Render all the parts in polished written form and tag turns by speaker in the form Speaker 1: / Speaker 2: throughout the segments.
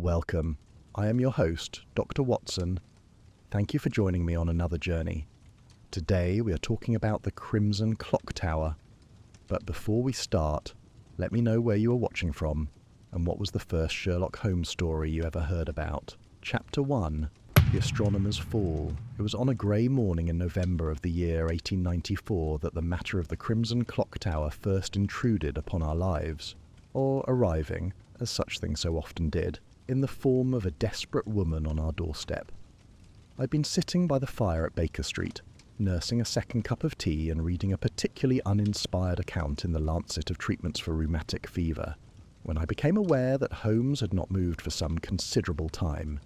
Speaker 1: Welcome. I am your host, Dr. Watson. Thank you for joining me on another journey. Today we are talking about the Crimson Clocktower. But before we start, let me know where you are watching from and what was the first Sherlock Holmes story you ever heard about. Chapter 1, The Astronomer's Fall. It was on a grey morning in November of the year 1894 that the matter of the Crimson Clocktower first intruded upon our lives, or arriving, as such things so often did, in the form of a desperate woman on our doorstep. I'd been sitting by the fire at Baker Street, nursing a second cup of tea and reading a particularly uninspired account in the Lancet of treatments for rheumatic fever, when I became aware that Holmes had not moved for some considerable time.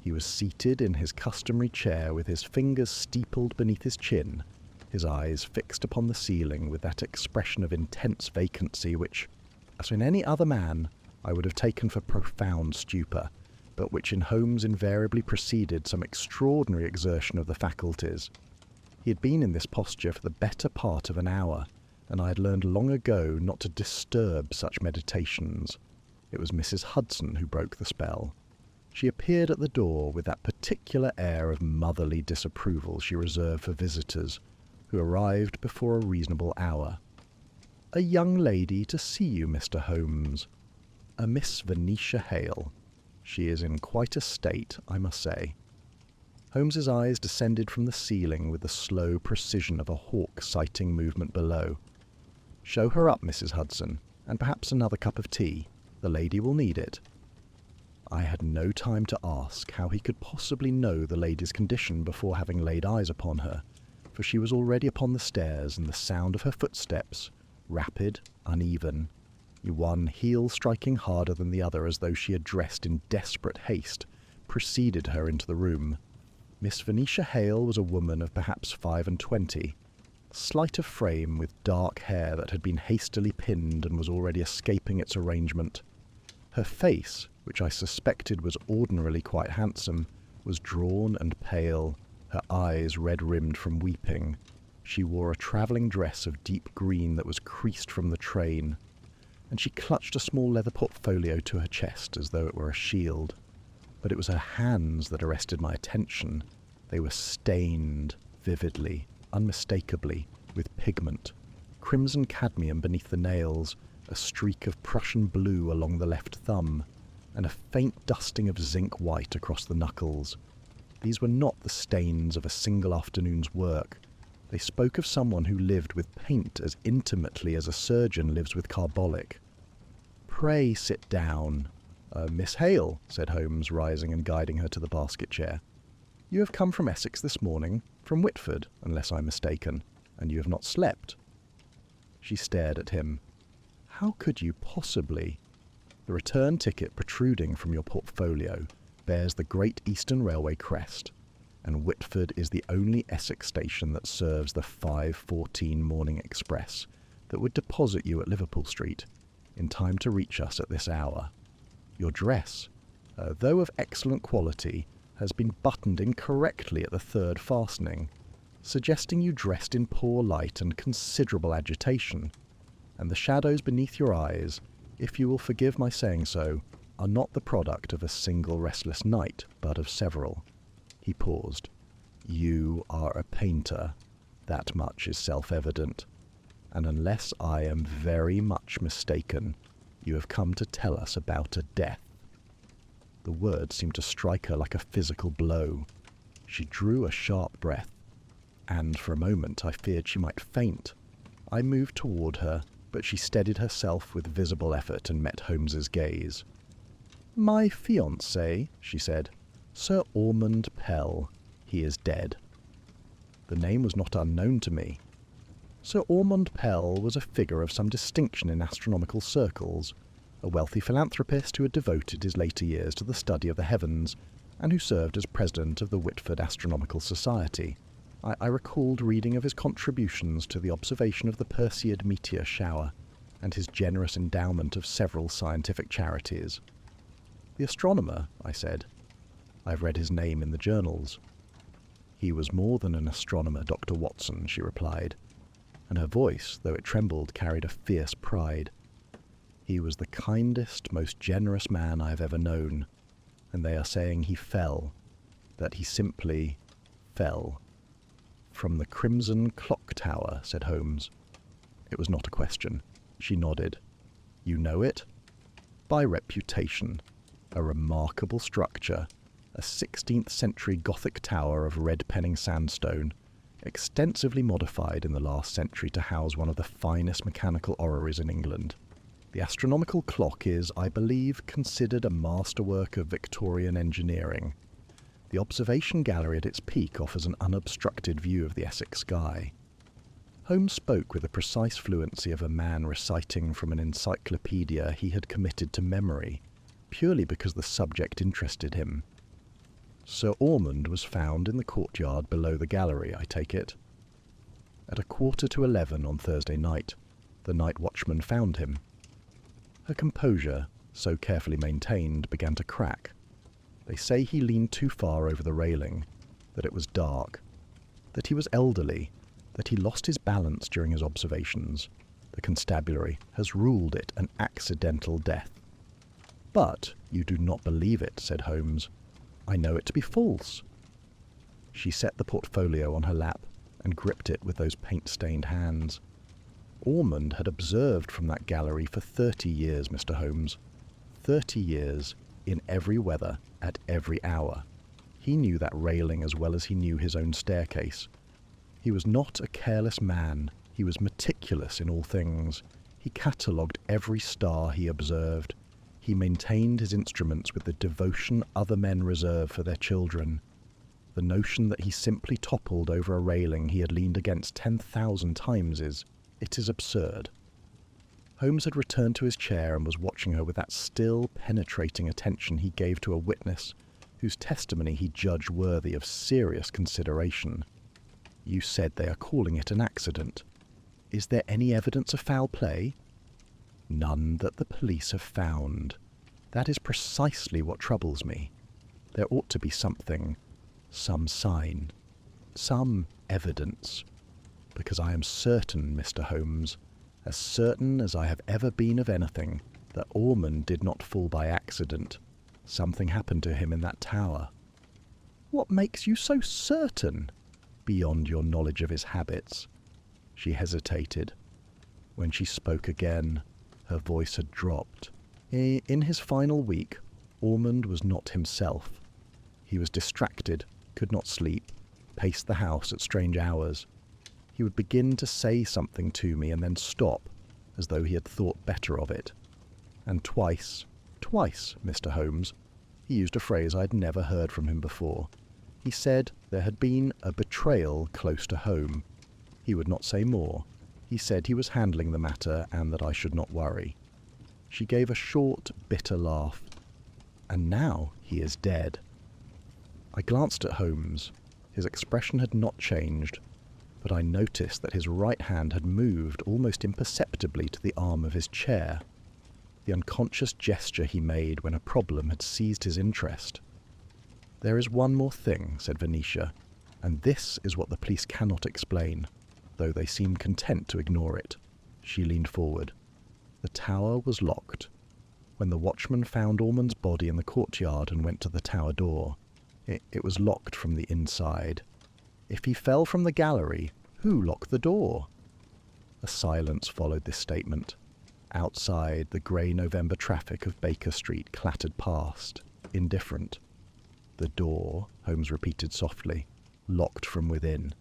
Speaker 1: He was seated in his customary chair with his fingers steepled beneath his chin, his eyes fixed upon the ceiling with that expression of intense vacancy which, as in any other man, I would have taken for profound stupor, but which in Holmes invariably preceded some extraordinary exertion of the faculties. He had been in this posture for the better part of an hour, and I had learned long ago not to disturb such meditations. It was Mrs. Hudson who broke the spell. She appeared at the door with that particular air of motherly disapproval she reserved for visitors, who arrived before a reasonable hour. "A young lady to see you, Mr. Holmes. A Miss Venetia Hale. She is in quite a state, I must say." Holmes's eyes descended from the ceiling with the slow precision of a hawk sighting movement below. "Show her up, Mrs. Hudson, and perhaps another cup of tea. The lady will need it." I had no time to ask how he could possibly know the lady's condition before having laid eyes upon her, for she was already upon the stairs, and the sound of her footsteps, rapid, uneven, one heel striking harder than the other as though she had dressed in desperate haste, preceded her into the room. Miss Venetia Hale was a woman of perhaps 25, slight of frame, with dark hair that had been hastily pinned and was already escaping its arrangement. Her face, which I suspected was ordinarily quite handsome, was drawn and pale, her eyes red-rimmed from weeping. She wore a travelling dress of deep green that was creased from the train, and she clutched a small leather portfolio to her chest as though it were a shield. But it was her hands that arrested my attention. They were stained, vividly, unmistakably, with pigment. Crimson cadmium beneath the nails, a streak of Prussian blue along the left thumb, and a faint dusting of zinc white across the knuckles. These were not the stains of a single afternoon's work. They spoke of someone who lived with paint as intimately as a surgeon lives with carbolic. "Pray sit down." "Miss Hale," said Holmes, rising and guiding her to the basket chair. "You have come from Essex this morning, from Whitford, unless I am mistaken, and you have not slept." She stared at him. "How could you possibly? The return ticket protruding from your portfolio bears the Great Eastern Railway crest, and Whitford is the only Essex station that serves the 5:14 morning express that would deposit you at Liverpool Street, in time to reach us at this hour. Your dress, though of excellent quality, has been buttoned incorrectly at the third fastening, suggesting you dressed in poor light and considerable agitation, and the shadows beneath your eyes, if you will forgive my saying so, are not the product of a single restless night, but of several." He paused. "You are a painter. That much is self-evident. And unless I am very much mistaken, you have come to tell us about a death." The word seemed to strike her like a physical blow. She drew a sharp breath, and for a moment I feared she might faint. I moved toward her, but she steadied herself with visible effort and met Holmes's gaze. "My fiancé," she said. "Sir Ormond Pell. He is dead." The name was not unknown to me. Sir Ormond Pell was a figure of some distinction in astronomical circles, a wealthy philanthropist who had devoted his later years to the study of the heavens, and who served as president of the Whitford Astronomical Society. I recalled reading of his contributions to the observation of the Perseid meteor shower, and his generous endowment of several scientific charities. "The Astronomer," I said. "I've read his name in the journals." "He was more than an astronomer, Dr. Watson," she replied, and her voice, though it trembled, carried a fierce pride. He was the kindest, most generous man I have ever known, and they are saying he fell, that he simply fell. From the Crimson Clocktower, said Holmes. It was not a question. She nodded. You know it? By reputation. A remarkable structure, a 16th century Gothic tower of red penning sandstone, extensively modified in the last century to house one of the finest mechanical orreries in England. The astronomical clock is, I believe, considered a masterwork of Victorian engineering. The observation gallery at its peak offers an unobstructed view of the Essex sky. Holmes spoke with the precise fluency of a man reciting from an encyclopedia he had committed to memory, purely because the subject interested him. Sir Ormond was found in the courtyard below the gallery, I take it. At 11:15 on Thursday night, the night watchman found him. Her composure, so carefully maintained, began to crack. They say he leaned too far over the railing, that it was dark, that he was elderly, that he lost his balance during his observations. The constabulary has ruled it an accidental death. But you do not believe it, said Holmes. I know it to be false. She set the portfolio on her lap and gripped it with those paint-stained hands. Ormond had observed from that gallery for 30 years, Mr. Holmes. 30 years, in every weather, at every hour. He knew that railing as well as he knew his own staircase. He was not a careless man. He was meticulous in all things. He catalogued every star he observed. He maintained his instruments with the devotion other men reserve for their children. The notion that he simply toppled over a railing he had leaned against 10,000 times is absurd. Holmes had returned to his chair and was watching her with that still, penetrating attention he gave to a witness whose testimony he judged worthy of serious consideration. You said they are calling it an accident. Is there any evidence of foul play? None that the police have found. That is precisely what troubles me. There ought to be something, some sign, some evidence. Because I am certain, Mr. Holmes, as certain as I have ever been of anything, that Ormond did not fall by accident. Something happened to him in that tower. What makes you so certain? Beyond your knowledge of his habits. She hesitated. When she spoke again, her voice had dropped. In his final week, Ormond was not himself. He was distracted, could not sleep, paced the house at strange hours. He would begin to say something to me and then stop, as though he had thought better of it. And twice, Mr. Holmes, he used a phrase I had never heard from him before. He said there had been a betrayal close to home. He would not say more. He said he was handling the matter and that I should not worry. She gave a short, bitter laugh. And now he is dead. I glanced at Holmes. His expression had not changed, but I noticed that his right hand had moved almost imperceptibly to the arm of his chair, the unconscious gesture he made when a problem had seized his interest. There is one more thing, said Venetia, and this is what the police cannot explain, though they seem content to ignore it. She leaned forward. The tower was locked. When the watchman found Ormond's body in the courtyard and went to the tower door, it was locked from the inside. If he fell from the gallery, who locked the door? A silence followed this statement. Outside, the grey November traffic of Baker Street clattered past, indifferent. The door, Holmes repeated softly, locked from within.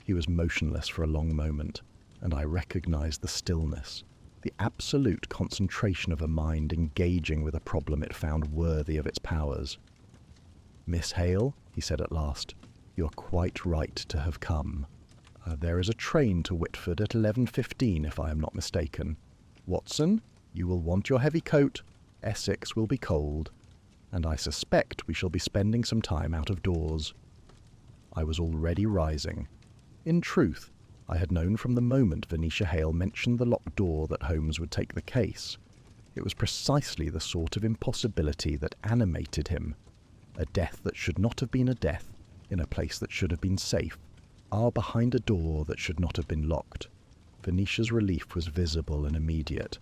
Speaker 1: He was motionless for a long moment, and I recognized the stillness, the absolute concentration of a mind engaging with a problem it found worthy of its powers. Miss Hale, he said at last, you are quite right to have come. There is a train to Whitford at 11:15, if I am not mistaken. Watson, you will want your heavy coat. Essex will be cold, and I suspect we shall be spending some time out of doors. I was already rising. In truth, I had known from the moment Venetia Hale mentioned the locked door that Holmes would take the case. It was precisely the sort of impossibility that animated him. A death that should not have been a death, in a place that should have been safe, behind a door that should not have been locked. Venetia's relief was visible and immediate.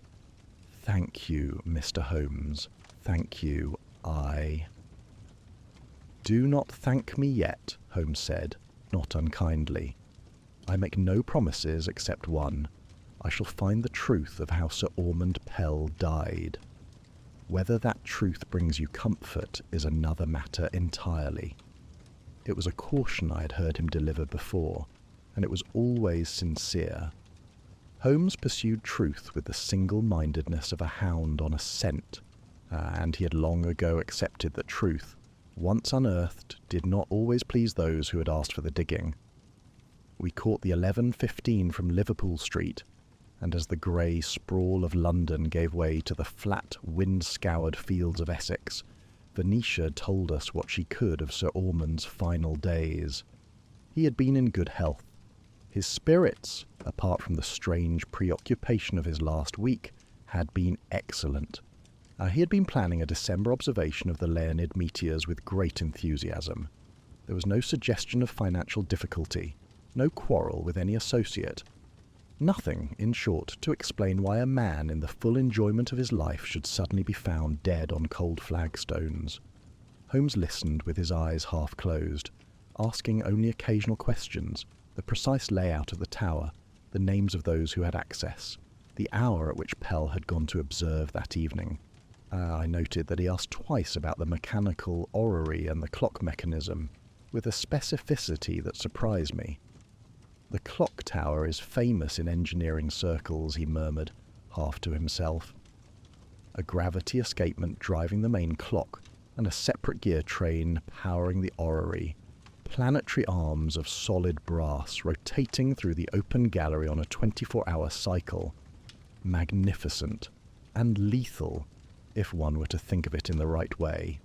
Speaker 1: "Thank you, Mr. Holmes. Thank you. "Do not thank me yet," Holmes said, not unkindly. "I make no promises except one. I shall find the truth of how Sir Ormond Pell died. Whether that truth brings you comfort is another matter entirely." It was a caution I had heard him deliver before, and it was always sincere. Holmes pursued truth with the single-mindedness of a hound on a scent, and he had long ago accepted that truth, once unearthed, did not always please those who had asked for the digging. We caught the 11:15 from Liverpool Street, and as the grey sprawl of London gave way to the flat, wind-scoured fields of Essex, Venetia told us what she could of Sir Ormond's final days. He had been in good health. His spirits, apart from the strange preoccupation of his last week, had been excellent. He had been planning a December observation of the Leonid meteors with great enthusiasm. There was no suggestion of financial difficulty, no quarrel with any associate. Nothing, in short, to explain why a man in the full enjoyment of his life should suddenly be found dead on cold flagstones. Holmes listened with his eyes half closed, asking only occasional questions, the precise layout of the tower, the names of those who had access, the hour at which Pell had gone to observe that evening. I noted that he asked twice about the mechanical orrery and the clock mechanism, with a specificity that surprised me. "The Clocktower is famous in engineering circles," he murmured, half to himself. A gravity escapement driving the main clock, and a separate gear train powering the orrery. Planetary arms of solid brass rotating through the open gallery on a 24-hour cycle. Magnificent. And lethal, if one were to think of it in the right way.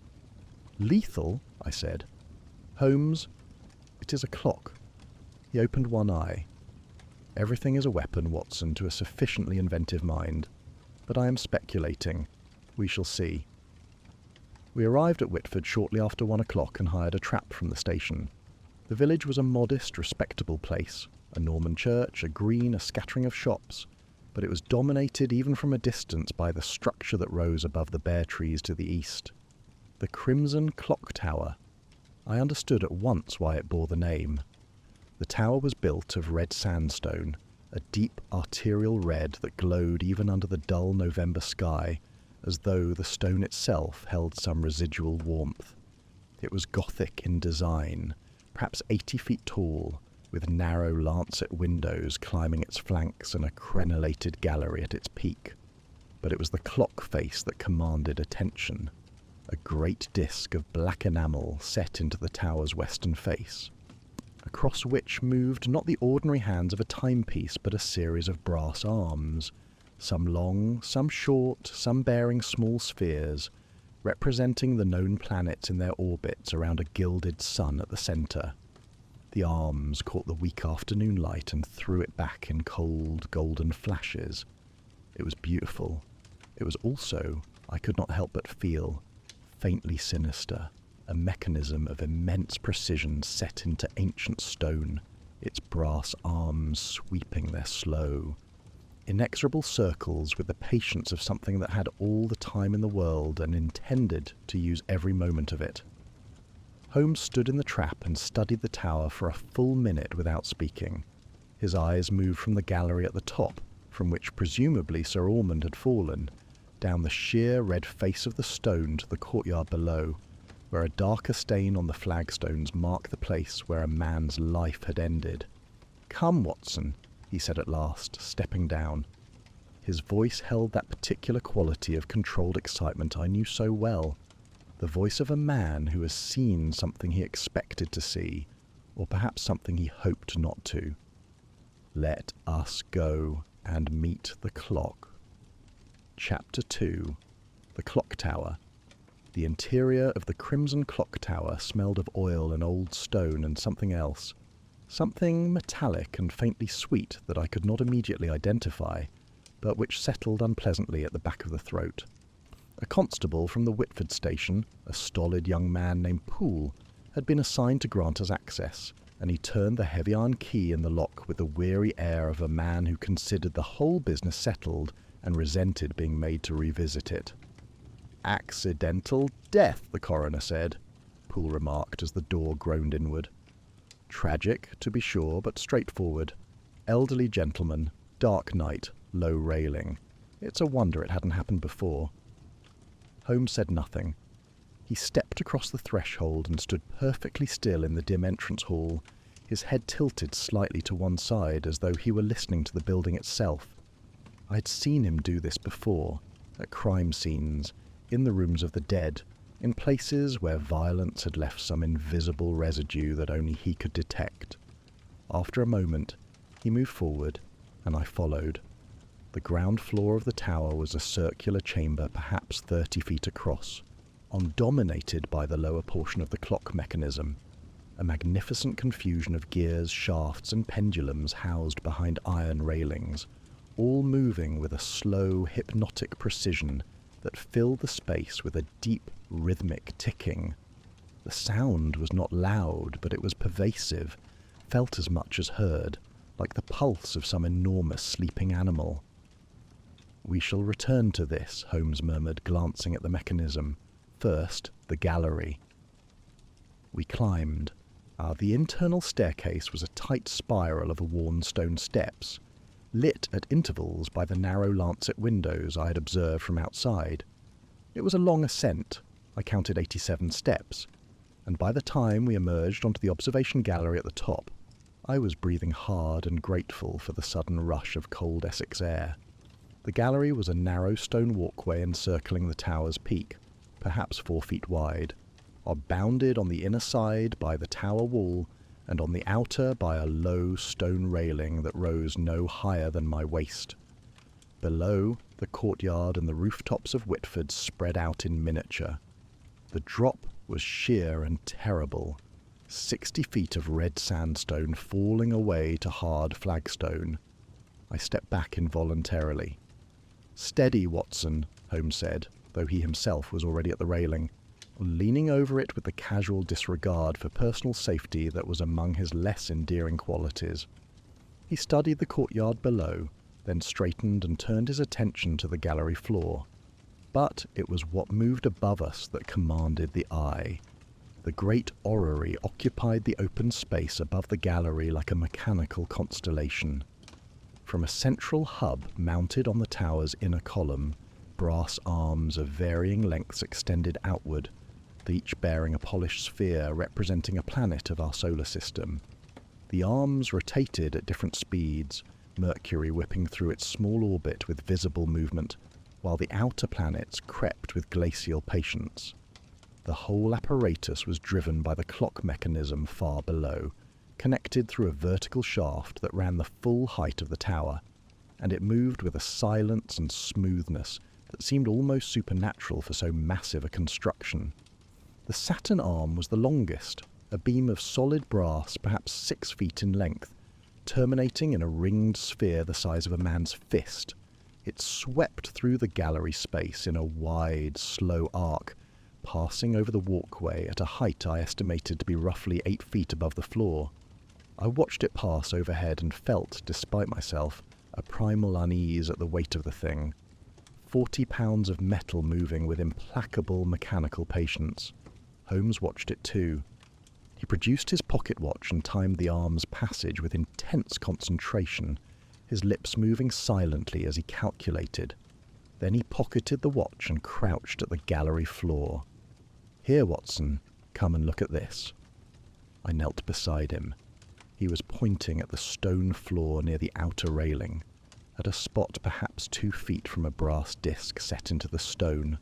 Speaker 1: "Lethal?" I said. "Holmes, it is a clock." He opened one eye. "Everything is a weapon, Watson, to a sufficiently inventive mind. But I am speculating. We shall see." We arrived at Whitford shortly after 1 o'clock and hired a trap from the station. The village was a modest, respectable place, a Norman church, a green, a scattering of shops, but it was dominated even from a distance by the structure that rose above the bare trees to the east. The Crimson Clocktower. I understood at once why it bore the name. The tower was built of red sandstone, a deep arterial red that glowed even under the dull November sky, as though the stone itself held some residual warmth. It was Gothic in design, perhaps 80 feet tall, with narrow lancet windows climbing its flanks and a crenellated gallery at its peak. But it was the clock face that commanded attention, a great disk of black enamel set into the tower's western face, across which moved not the ordinary hands of a timepiece but a series of brass arms, some long, some short, some bearing small spheres, representing the known planets in their orbits around a gilded sun at the centre. The arms caught the weak afternoon light and threw it back in cold, golden flashes. It was beautiful. It was also, I could not help but feel, faintly sinister, a mechanism of immense precision set into ancient stone, its brass arms sweeping their slow, inexorable circles with the patience of something that had all the time in the world and intended to use every moment of it. Holmes stood in the trap and studied the tower for a full minute without speaking. His eyes moved from the gallery at the top, from which presumably Sir Ormond had fallen, down the sheer red face of the stone to the courtyard below, where a darker stain on the flagstones marked the place where a man's life had ended. "Come, Watson," he said at last, stepping down. His voice held that particular quality of controlled excitement I knew so well, the voice of a man who has seen something he expected to see, or perhaps something he hoped not to. "Let us go and meet the clock." Chapter 2. The Clocktower. The interior of the Crimson Clocktower smelled of oil and old stone and something else. Something metallic and faintly sweet that I could not immediately identify, but which settled unpleasantly at the back of the throat. A constable from the Whitford station, a stolid young man named Poole, had been assigned to grant us access, and he turned the heavy iron key in the lock with the weary air of a man who considered the whole business settled and resented being made to revisit it. "Accidental death," the coroner said, Poole remarked as the door groaned inward. "Tragic, to be sure, but straightforward. Elderly gentleman, dark night, low railing. It's a wonder it hadn't happened before." Holmes said nothing. He stepped across the threshold and stood perfectly still in the dim entrance hall, his head tilted slightly to one side as though he were listening to the building itself. I had seen him do this before, at crime scenes, in the rooms of the dead, in places where violence had left some invisible residue that only he could detect. After a moment, he moved forward, and I followed. The ground floor of the tower was a circular chamber perhaps 30 feet across, dominated by the lower portion of the clock mechanism, a magnificent confusion of gears, shafts, and pendulums housed behind iron railings, all moving with a slow, hypnotic precision that filled the space with a deep, rhythmic ticking. The sound was not loud, but it was pervasive, felt as much as heard, like the pulse of some enormous sleeping animal. "We shall return to this," Holmes murmured, glancing at the mechanism. "First, the gallery." We climbed. The internal staircase was a tight spiral of worn stone steps, lit at intervals by the narrow lancet windows I had observed from outside. It was a long ascent. I counted 87 steps, and by the time we emerged onto the observation gallery at the top, I was breathing hard and grateful for the sudden rush of cold Essex air. The gallery was a narrow stone walkway encircling the tower's peak, perhaps 4 feet wide, bounded on the inner side by the tower wall and on the outer by a low stone railing that rose no higher than my waist. Below, the courtyard and the rooftops of Whitford spread out in miniature. The drop was sheer and terrible, 60 feet of red sandstone falling away to hard flagstone. I stepped back involuntarily. "Steady, Watson," Holmes said, though he himself was already at the railing, leaning over it with the casual disregard for personal safety that was among his less endearing qualities. He studied the courtyard below, then straightened and turned his attention to the gallery floor. But it was what moved above us that commanded the eye. The great orrery occupied the open space above the gallery like a mechanical constellation. From a central hub mounted on the tower's inner column, brass arms of varying lengths extended outward, each bearing a polished sphere representing a planet of our solar system. The arms rotated at different speeds, Mercury whipping through its small orbit with visible movement, while the outer planets crept with glacial patience. The whole apparatus was driven by the clock mechanism far below, connected through a vertical shaft that ran the full height of the tower, and it moved with a silence and smoothness that seemed almost supernatural for so massive a construction. The Saturn arm was the longest, a beam of solid brass perhaps 6 feet in length, terminating in a ringed sphere the size of a man's fist. It swept through the gallery space in a wide, slow arc, passing over the walkway at a height I estimated to be roughly 8 feet above the floor. I watched it pass overhead and felt, despite myself, a primal unease at the weight of the thing. 40 pounds of metal moving with implacable mechanical patience. Holmes watched it too. He produced his pocket watch and timed the arm's passage with intense concentration, his lips moving silently as he calculated. Then he pocketed the watch and crouched at the gallery floor. "Here, Watson, come and look at this." I knelt beside him. He was pointing at the stone floor near the outer railing, at a spot perhaps 2 feet from a brass disc set into the stone,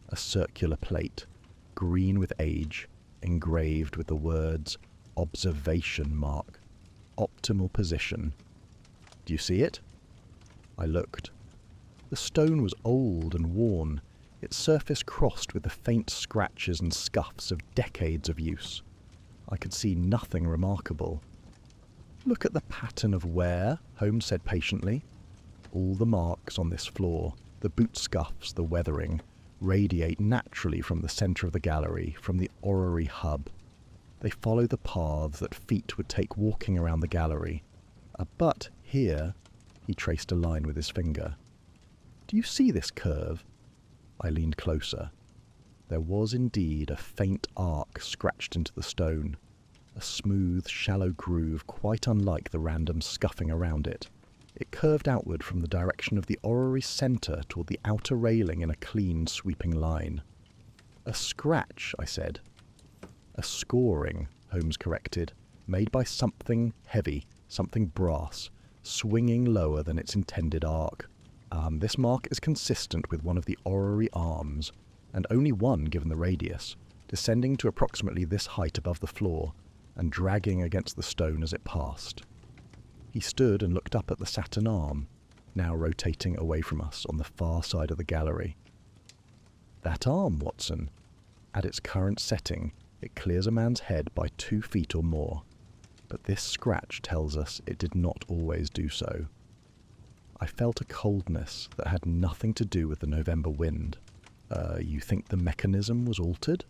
Speaker 1: a circular plate, green with age, engraved with the words "observation mark, optimal position." "Do you see it?" I looked. The stone was old and worn, its surface crossed with the faint scratches and scuffs of decades of use. I could see nothing remarkable. "Look at the pattern of wear," Holmes said patiently. "All the marks on this floor, the boot scuffs, the weathering, radiate naturally from the centre of the gallery, from the orrery hub. They follow the paths that feet would take walking around the gallery. But here," he traced a line with his finger. Do you see this curve? I leaned closer. There was indeed a faint arc scratched into the stone, a smooth, shallow groove quite unlike the random scuffing around it. It curved outward from the direction of the orrery centre toward the outer railing in a clean, sweeping line. A scratch, I said. A scoring, Holmes corrected, made by something heavy, something brass, swinging lower than its intended arc. This mark is consistent with one of the orrery arms, and only one given the radius, descending to approximately this height above the floor, and dragging against the stone as it passed. He stood and looked up at the Saturn arm, now rotating away from us on the far side of the gallery. That arm, Watson. At its current setting, it clears a man's head by 2 feet or more, but this scratch tells us it did not always do so. I felt a coldness that had nothing to do with the November wind. You think the mechanism was altered?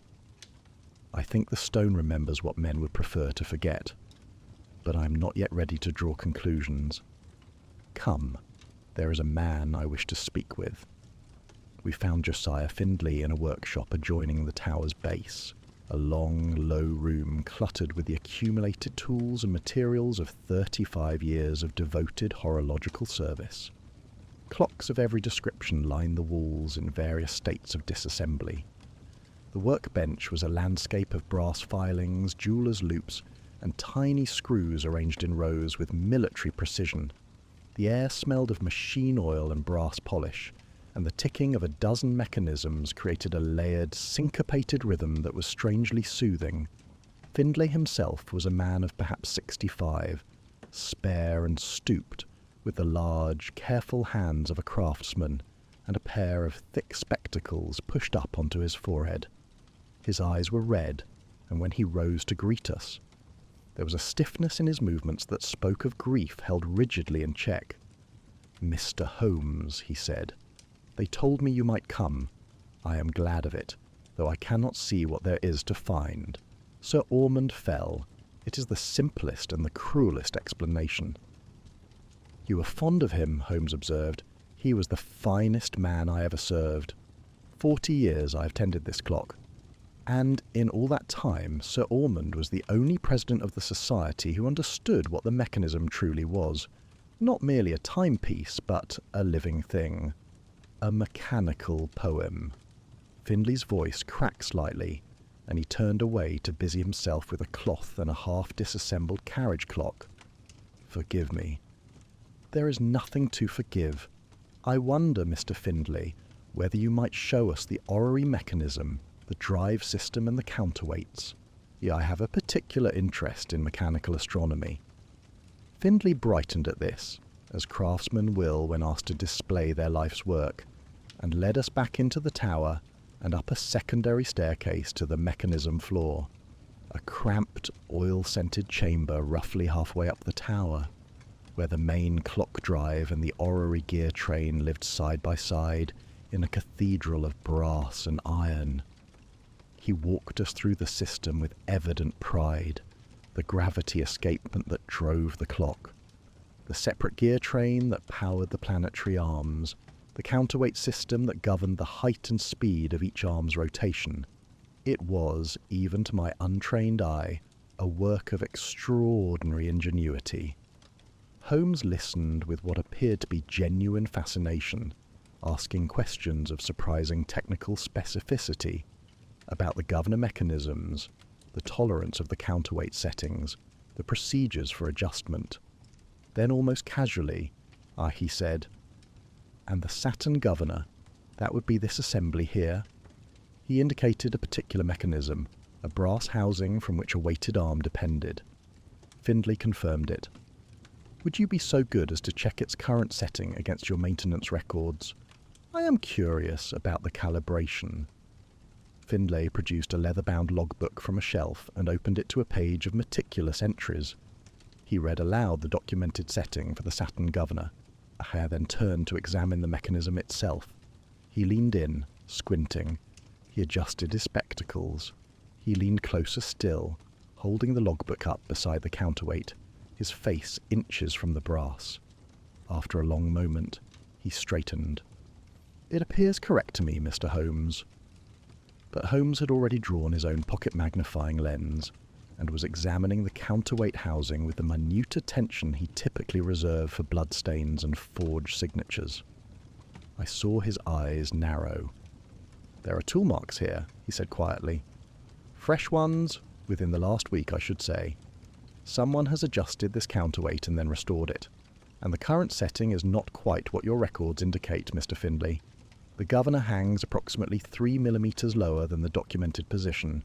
Speaker 1: I think the stone remembers what men would prefer to forget, but I am not yet ready to draw conclusions. Come, there is a man I wish to speak with. We found Josiah Findlay in a workshop adjoining the tower's base, a long, low room cluttered with the accumulated tools and materials of 35 years of devoted horological service. Clocks of every description lined the walls in various states of disassembly. The workbench was a landscape of brass filings, jeweller's loops, and tiny screws arranged in rows with military precision. The air smelled of machine oil and brass polish, and the ticking of a dozen mechanisms created a layered, syncopated rhythm that was strangely soothing. Findlay himself was a man of perhaps 65, spare and stooped, with the large, careful hands of a craftsman, and a pair of thick spectacles pushed up onto his forehead. His eyes were red, and when he rose to greet us, there was a stiffness in his movements that spoke of grief held rigidly in check. "Mr. Holmes," he said, "they told me you might come. I am glad of it, though I cannot see what there is to find. Sir Ormond fell. It is the simplest and the cruelest explanation." "You were fond of him," Holmes observed. "He was the finest man I ever served. 40 years I have tended this clock. And in all that time, Sir Ormond was the only president of the society who understood what the mechanism truly was. Not merely a timepiece, but a living thing. A mechanical poem." Findlay's voice cracked slightly, and he turned away to busy himself with a cloth and a half-disassembled carriage clock. "Forgive me." "There is nothing to forgive. I wonder, Mr. Findlay, whether you might show us the orrery mechanism, the drive system and the counterweights. I have a particular interest in mechanical astronomy." Findlay brightened at this, as craftsmen will when asked to display their life's work, and led us back into the tower and up a secondary staircase to the mechanism floor, a cramped, oil-scented chamber roughly halfway up the tower, where the main clock drive and the orrery gear train lived side by side in a cathedral of brass and iron. He walked us through the system with evident pride, the gravity escapement that drove the clock, the separate gear train that powered the planetary arms, the counterweight system that governed the height and speed of each arm's rotation. It was, even to my untrained eye, a work of extraordinary ingenuity. Holmes listened with what appeared to be genuine fascination, asking questions of surprising technical specificity about the governor mechanisms, the tolerance of the counterweight settings, the procedures for adjustment. Then almost casually, he said, "And the Saturn governor, that would be this assembly here?" He indicated a particular mechanism, a brass housing from which a weighted arm depended. Findlay confirmed it. "Would you be so good as to check its current setting against your maintenance records? I am curious about the calibration." Findlay produced a leather-bound logbook from a shelf and opened it to a page of meticulous entries. He read aloud the documented setting for the Saturn governor. I then turned to examine the mechanism itself. He leaned in, squinting. He adjusted his spectacles. He leaned closer still, holding the logbook up beside the counterweight, his face inches from the brass. After a long moment, he straightened. "It appears correct to me, Mr. Holmes." But Holmes had already drawn his own pocket magnifying lens and was examining the counterweight housing with the minute attention he typically reserved for bloodstains and forged signatures. I saw his eyes narrow. "There are tool marks here," he said quietly. "Fresh ones, within the last week, I should say. Someone has adjusted this counterweight and then restored it, and the current setting is not quite what your records indicate, Mr. Findlay. The governor hangs approximately 3 millimeters lower than the documented position."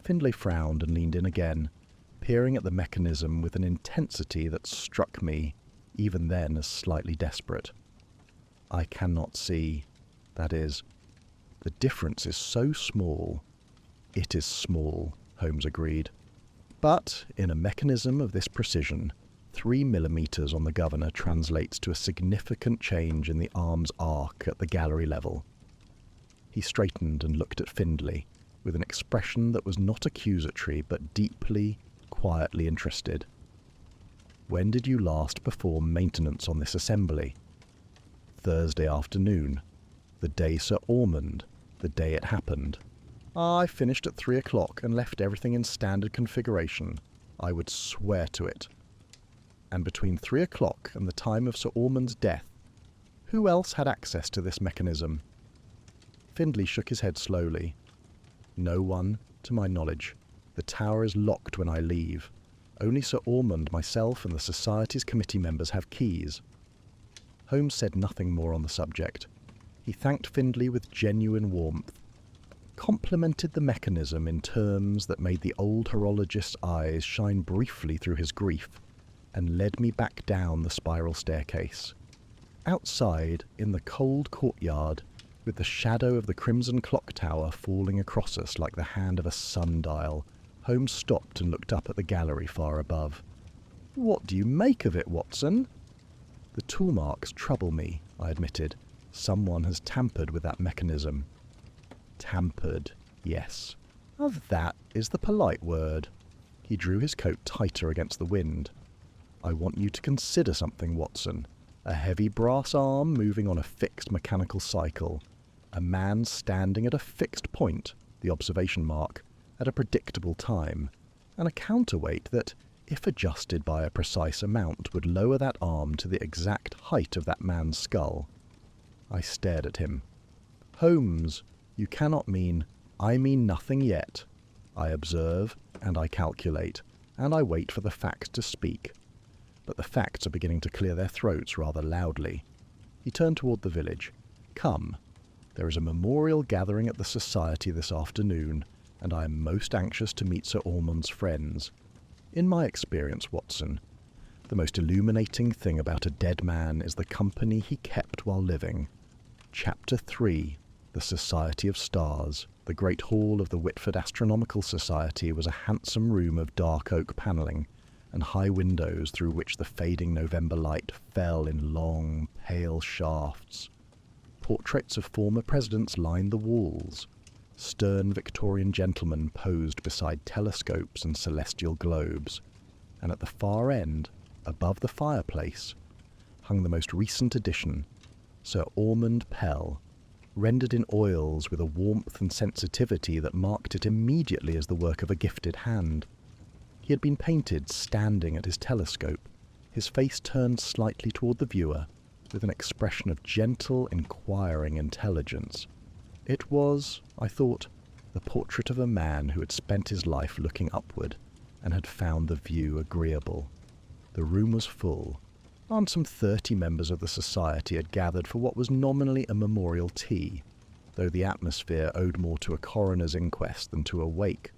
Speaker 1: Findlay frowned and leaned in again, peering at the mechanism with an intensity that struck me, even then, as slightly desperate. "I cannot see. That is, the difference is so small." "It is small," Holmes agreed. "But in a mechanism of this precision, 3 millimeters on the governor translates to a significant change in the arm's arc at the gallery level." He straightened and looked at Findlay with an expression that was not accusatory but deeply, quietly interested. "When did you last perform maintenance on this assembly?" "Thursday afternoon. The day Sir Ormond, the day it happened." "I finished at 3 o'clock and left everything in standard configuration. I would swear to it." "And between 3 o'clock and the time of Sir Ormond's death, who else had access to this mechanism?" Findlay shook his head slowly. "No one, to my knowledge. The tower is locked when I leave. Only Sir Ormond, myself, and the Society's committee members have keys." Holmes said nothing more on the subject. He thanked Findlay with genuine warmth, complimented the mechanism in terms that made the old horologist's eyes shine briefly through his grief, and led me back down the spiral staircase. Outside, in the cold courtyard, with the shadow of the crimson Clocktower falling across us like the hand of a sundial, Holmes stopped and looked up at the gallery far above. "What do you make of it, Watson?" "The tool marks trouble me," I admitted. "Someone has tampered with that mechanism." "Tampered, yes. That is the polite word." He drew his coat tighter against the wind. "I want you to consider something, Watson. A heavy brass arm moving on a fixed mechanical cycle. A man standing at a fixed point, the observation mark, at a predictable time. And a counterweight that, if adjusted by a precise amount, would lower that arm to the exact height of that man's skull." I stared at him. "Holmes, you cannot mean—" "I mean nothing yet. I observe, and I calculate, and I wait for the facts to speak. But the facts are beginning to clear their throats rather loudly." He turned toward the village. "Come. There is a memorial gathering at the Society this afternoon, and I am most anxious to meet Sir Ormond's friends. In my experience, Watson, the most illuminating thing about a dead man is the company he kept while living." Chapter 3. The Society of Stars. The great hall of the Whitford Astronomical Society was a handsome room of dark oak panelling, and high windows through which the fading November light fell in long, pale shafts. Portraits of former presidents lined the walls. Stern Victorian gentlemen posed beside telescopes and celestial globes, and at the far end, above the fireplace, hung the most recent edition, Sir Ormond Pell, rendered in oils with a warmth and sensitivity that marked it immediately as the work of a gifted hand. He had been painted standing at his telescope, his face turned slightly toward the viewer, with an expression of gentle, inquiring intelligence. It was, I thought, the portrait of a man who had spent his life looking upward, and had found the view agreeable. The room was full, and some 30 members of the society had gathered for what was nominally a memorial tea, though the atmosphere owed more to a coroner's inquest than to a wake.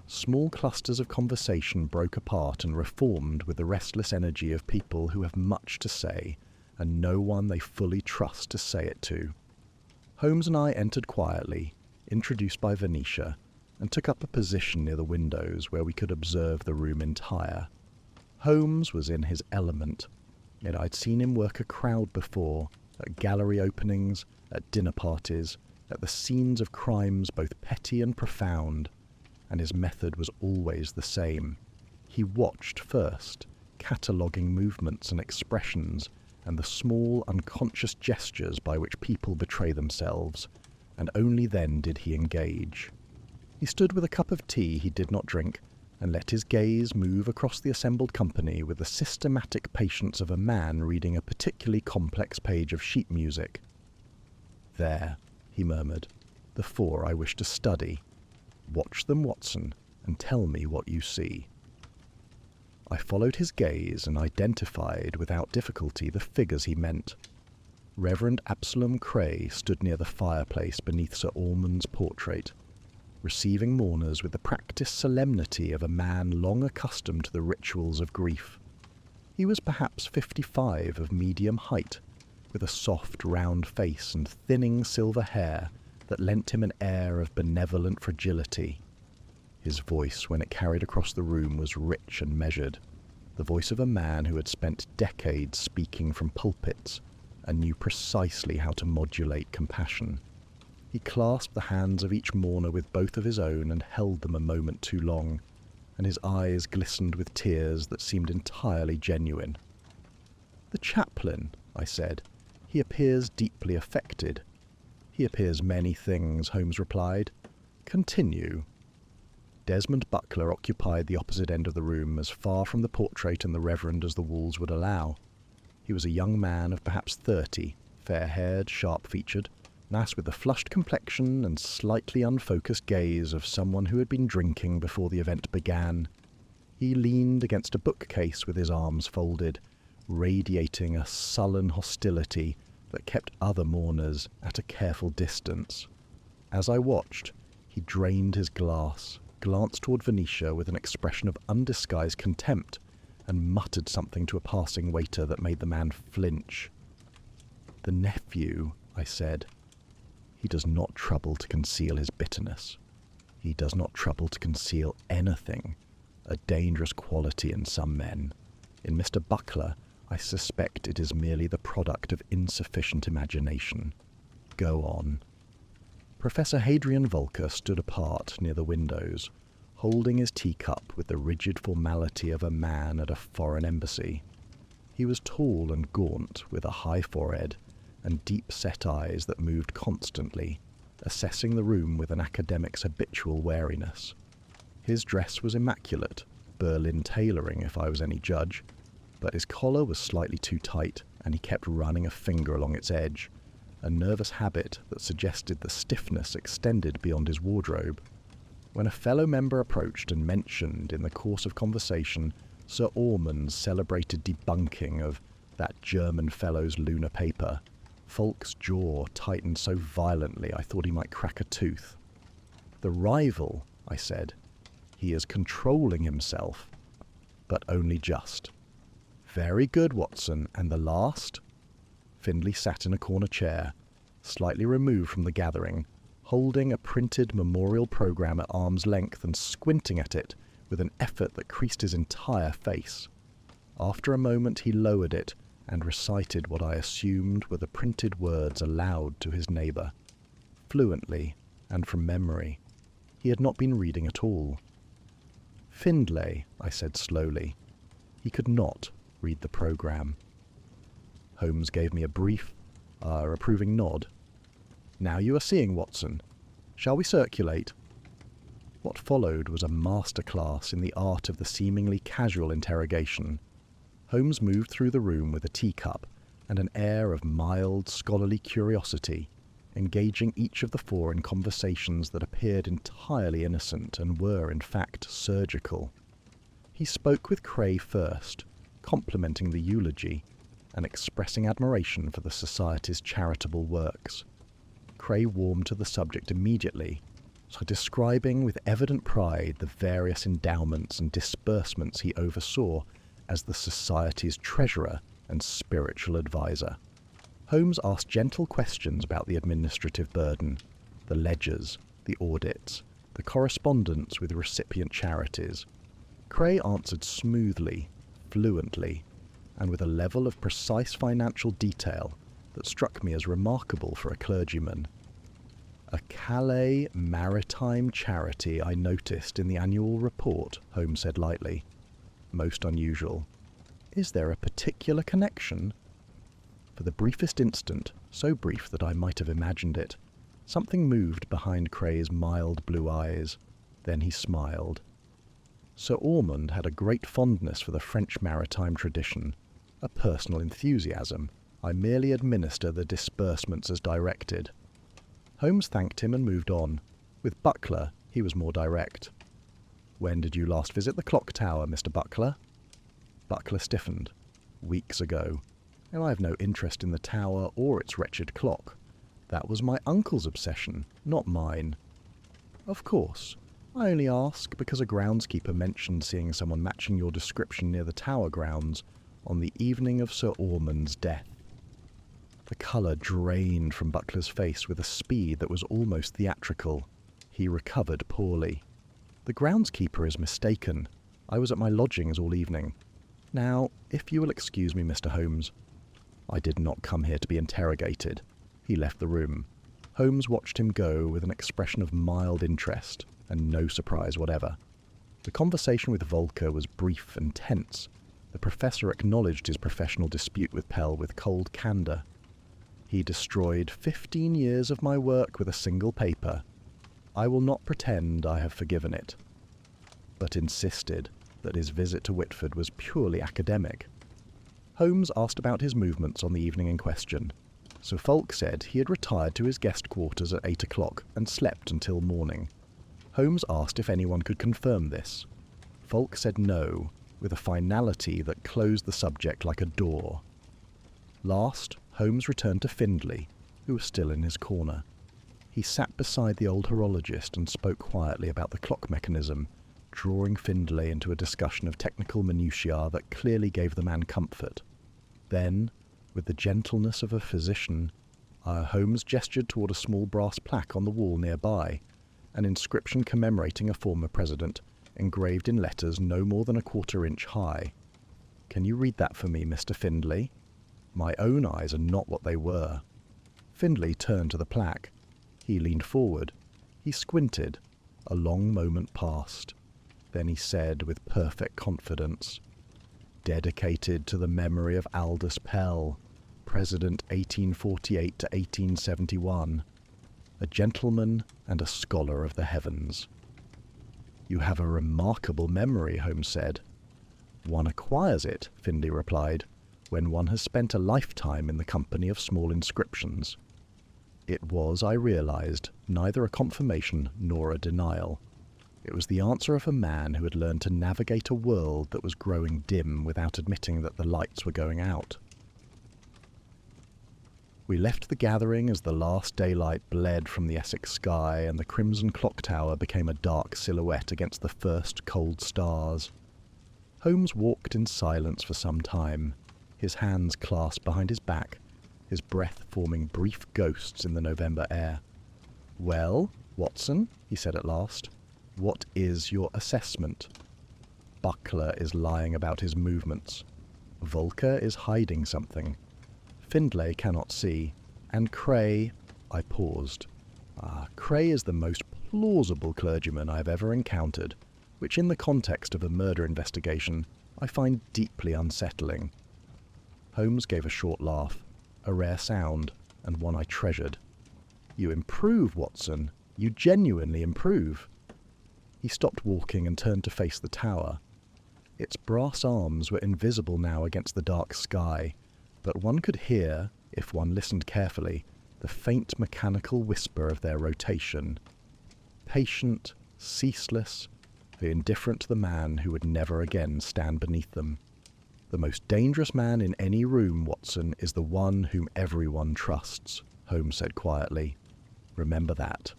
Speaker 1: Small clusters of conversation broke apart and reformed with the restless energy of people who have much to say, and no one they fully trust to say it to. Holmes and I entered quietly, introduced by Venetia, and took up a position near the windows where we could observe the room entire. Holmes was in his element, yet I'd seen him work a crowd before, at gallery openings, at dinner parties, at the scenes of crimes both petty and profound, and his method was always the same. He watched first, cataloguing movements and expressions, and the small, unconscious gestures by which people betray themselves, and only then did he engage. He stood with a cup of tea he did not drink, and let his gaze move across the assembled company with the systematic patience of a man reading a particularly complex page of sheet music. "There," he murmured, "the four I wish to study. Watch them, Watson, and tell me what you see." I followed his gaze and identified without difficulty the figures he meant. Reverend Absalom Cray stood near the fireplace beneath Sir Ormond's portrait, receiving mourners with the practised solemnity of a man long accustomed to the rituals of grief. He was perhaps 55, of medium height, with a soft round face and thinning silver hair that lent him an air of benevolent fragility. His voice, when it carried across the room, was rich and measured, the voice of a man who had spent decades speaking from pulpits and knew precisely how to modulate compassion. He clasped the hands of each mourner with both of his own and held them a moment too long, and his eyes glistened with tears that seemed entirely genuine. "The chaplain," I said. "He appears deeply affected." "He appears many things," Holmes replied. "Continue." Desmond Buckler occupied the opposite end of the room, as far from the portrait and the Reverend as the walls would allow. He was a young man of perhaps 30, fair-haired, sharp-featured, as with the flushed complexion and slightly unfocused gaze of someone who had been drinking before the event began. He leaned against a bookcase with his arms folded, radiating a sullen hostility that kept other mourners at a careful distance. As I watched, he drained his glass, glanced toward Venetia with an expression of undisguised contempt, and muttered something to a passing waiter that made the man flinch. "The nephew," I said. "He does not trouble to conceal his bitterness. He does not trouble to conceal anything, a dangerous quality in some men. In Mr. Buckler, I suspect it is merely the product of insufficient imagination. Go on." Professor Hadrian Volker stood apart near the windows, holding his teacup with the rigid formality of a man at a foreign embassy. He was tall and gaunt, with a high forehead and deep-set eyes that moved constantly, assessing the room with an academic's habitual wariness. His dress was immaculate, Berlin tailoring if I was any judge, but his collar was slightly too tight, and he kept running a finger along its edge, a nervous habit that suggested the stiffness extended beyond his wardrobe. When a fellow member approached and mentioned in the course of conversation Sir Ormond's celebrated debunking of that German fellow's lunar paper, Falk's jaw tightened so violently I thought he might crack a tooth. "The rival," I said. "He is controlling himself, but only just." "Very good, Watson. And the last?" Findlay sat in a corner chair, slightly removed from the gathering, holding a printed memorial programme at arm's length and squinting at it with an effort that creased his entire face. After a moment he lowered it and recited what I assumed were the printed words aloud to his neighbour, fluently and from memory. He had not been reading at all. "Findlay," I said slowly. He could not read the programme. Holmes gave me a brief, approving nod. "Now you are seeing, Watson. Shall we circulate?" What followed was a masterclass in the art of the seemingly casual interrogation. Holmes moved through the room with a teacup and an air of mild, scholarly curiosity, engaging each of the four in conversations that appeared entirely innocent and were, in fact, surgical. He spoke with Cray first, complimenting the eulogy and expressing admiration for the Society's charitable works. Cray warmed to the subject immediately, so describing with evident pride the various endowments and disbursements he oversaw as the Society's treasurer and spiritual adviser. Holmes asked gentle questions about the administrative burden, the ledgers, the audits, the correspondence with recipient charities. Cray answered smoothly, fluently, and with a level of precise financial detail that struck me as remarkable for a clergyman. "A Calais maritime charity I noticed in the annual report," Holmes said lightly. "Most unusual. Is there a particular connection?" For the briefest instant, so brief that I might have imagined it, something moved behind Cray's mild blue eyes. Then he smiled. Sir Ormond had a great fondness for the French maritime tradition, a personal enthusiasm. I merely administer the disbursements as directed. Holmes thanked him and moved on. With Buckler, he was more direct. "When did you last visit the Clocktower, Mr. Buckler?" Buckler stiffened. "Weeks ago. And I have no interest in the tower or its wretched clock. That was my uncle's obsession, not mine." "Of course. I only ask because a groundskeeper mentioned seeing someone matching your description near the tower grounds on the evening of Sir Ormond's death." The colour drained from Buckler's face with a speed that was almost theatrical. He recovered poorly. "The groundskeeper is mistaken. I was at my lodgings all evening. Now, if you will excuse me, Mr. Holmes." "I did not come here to be interrogated." He left the room. Holmes watched him go with an expression of mild interest and no surprise whatever. The conversation with Volker was brief and tense. The professor acknowledged his professional dispute with Pell with cold candour. "He destroyed 15 years of my work with a single paper. I will not pretend I have forgiven it," but insisted that his visit to Whitford was purely academic. Holmes asked about his movements on the evening in question. Sir Fulk said he had retired to his guest quarters at 8 o'clock and slept until morning. Holmes asked if anyone could confirm this. Fulk said no, with a finality that closed the subject like a door. Last, Holmes returned to Findlay, who was still in his corner. He sat beside the old horologist and spoke quietly about the clock mechanism, drawing Findlay into a discussion of technical minutiae that clearly gave the man comfort. Then, with the gentleness of a physician, Holmes gestured toward a small brass plaque on the wall nearby, an inscription commemorating a former president, engraved in letters no more than a quarter-inch high. "Can you read that for me, Mr. Findlay? My own eyes are not what they were." Findlay turned to the plaque. He leaned forward. He squinted. A long moment passed. Then he said with perfect confidence, "Dedicated to the memory of Aldous Pell, President 1848 to 1871, a gentleman and a scholar of the heavens." "You have a remarkable memory," Holmes said. "One acquires it," Findlay replied, "when one has spent a lifetime in the company of small inscriptions." It was, I realized, neither a confirmation nor a denial. It was the answer of a man who had learned to navigate a world that was growing dim without admitting that the lights were going out. We left the gathering as the last daylight bled from the Essex sky and the crimson clock tower became a dark silhouette against the first cold stars. Holmes walked in silence for some time, his hands clasped behind his back, his breath forming brief ghosts in the November air. "Well, Watson," he said at last, "what is your assessment?" "Buckler is lying about his movements. Volker is hiding something. Findlay cannot see. And Cray—" I paused. "Cray is the most plausible clergyman I have ever encountered, which in the context of a murder investigation I find deeply unsettling." Holmes gave a short laugh, a rare sound, and one I treasured. "You improve, Watson. You genuinely improve." He stopped walking and turned to face the tower. Its brass arms were invisible now against the dark sky, but one could hear, if one listened carefully, the faint mechanical whisper of their rotation. Patient, ceaseless, indifferent to the man who would never again stand beneath them. "The most dangerous man in any room, Watson, is the one whom everyone trusts," Holmes said quietly. "Remember that.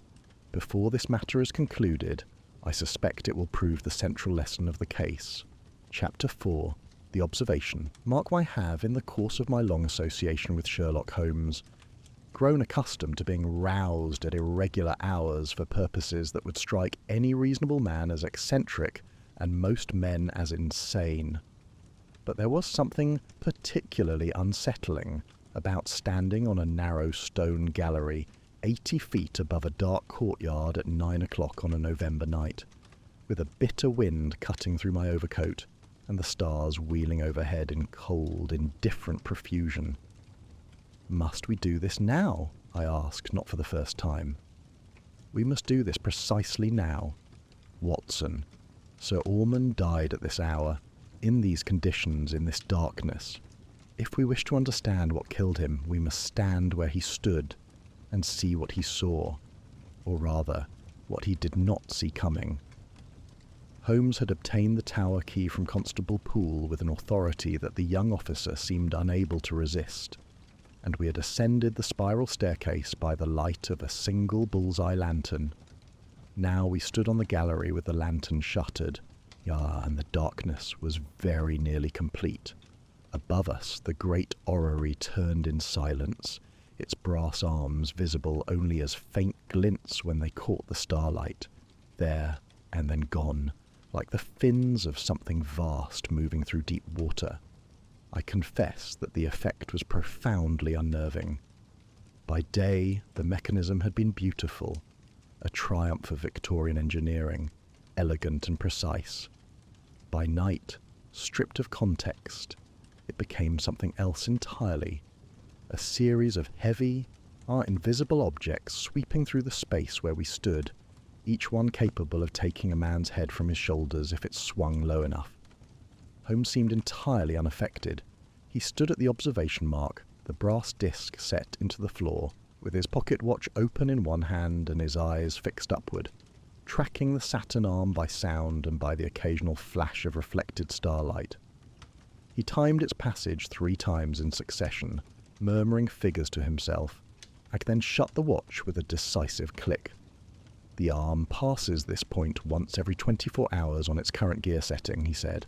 Speaker 1: Before this matter is concluded, I suspect it will prove the central lesson of the case." Chapter 4. The Observation. Mark I have, in the course of my long association with Sherlock Holmes, grown accustomed to being roused at irregular hours for purposes that would strike any reasonable man as eccentric and most men as insane. But there was something particularly unsettling about standing on a narrow stone gallery 80 feet above a dark courtyard at 9 o'clock on a November night, with a bitter wind cutting through my overcoat and the stars wheeling overhead in cold, indifferent profusion. Must we do this now? I asked, not for the first time. We must do this precisely now. Watson, Sir Ormond died at this hour, in these conditions, in this darkness. If we wish to understand what killed him, we must stand where he stood and see what he saw, or rather, what he did not see coming. Holmes had obtained the tower key from Constable Poole with an authority that the young officer seemed unable to resist, and we had ascended the spiral staircase by the light of a single bull's-eye lantern. Now we stood on the gallery with the lantern shuttered, and the darkness was very nearly complete. Above us, the great orrery turned in silence, its brass arms visible only as faint glints when they caught the starlight, there and then gone, like the fins of something vast moving through deep water. I confess that the effect was profoundly unnerving. By day, the mechanism had been beautiful, a triumph of Victorian engineering, elegant and precise. By night, stripped of context, it became something else entirely, a series of heavy, invisible objects sweeping through the space where we stood, each one capable of taking a man's head from his shoulders if it swung low enough. Holmes seemed entirely unaffected. He stood at the observation mark, the brass disc set into the floor, with his pocket watch open in one hand and his eyes fixed upward, tracking the Saturn arm by sound and by the occasional flash of reflected starlight. He timed its passage 3 times in succession, murmuring figures to himself. I then shut the watch with a decisive click. The arm passes this point once every 24 hours on its current gear setting, he said.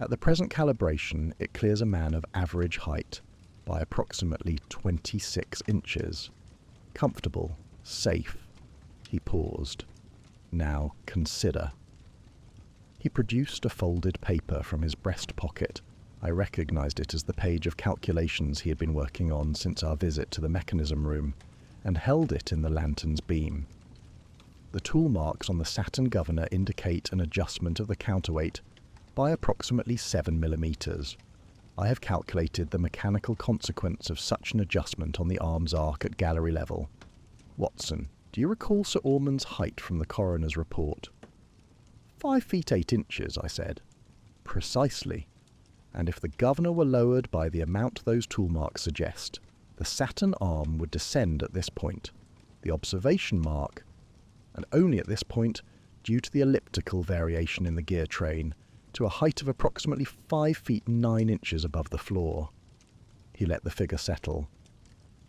Speaker 1: At the present calibration, it clears a man of average height by approximately 26 inches. Comfortable, safe. He paused. Now consider. He produced a folded paper from his breast pocket. I recognized it as the page of calculations he had been working on since our visit to the mechanism room, and held it in the lantern's beam. The tool marks on the Saturn governor indicate an adjustment of the counterweight by approximately 7 millimeters. I have calculated the mechanical consequence of such an adjustment on the arm's arc at gallery level. Watson, do you recall Sir Ormond's height from the coroner's report? 5 feet 8 inches, I said. Precisely. And if the governor were lowered by the amount those tool marks suggest, the Saturn arm would descend at this point, the observation mark, and only at this point, due to the elliptical variation in the gear train, to a height of approximately 5 feet 9 inches above the floor. He let the figure settle.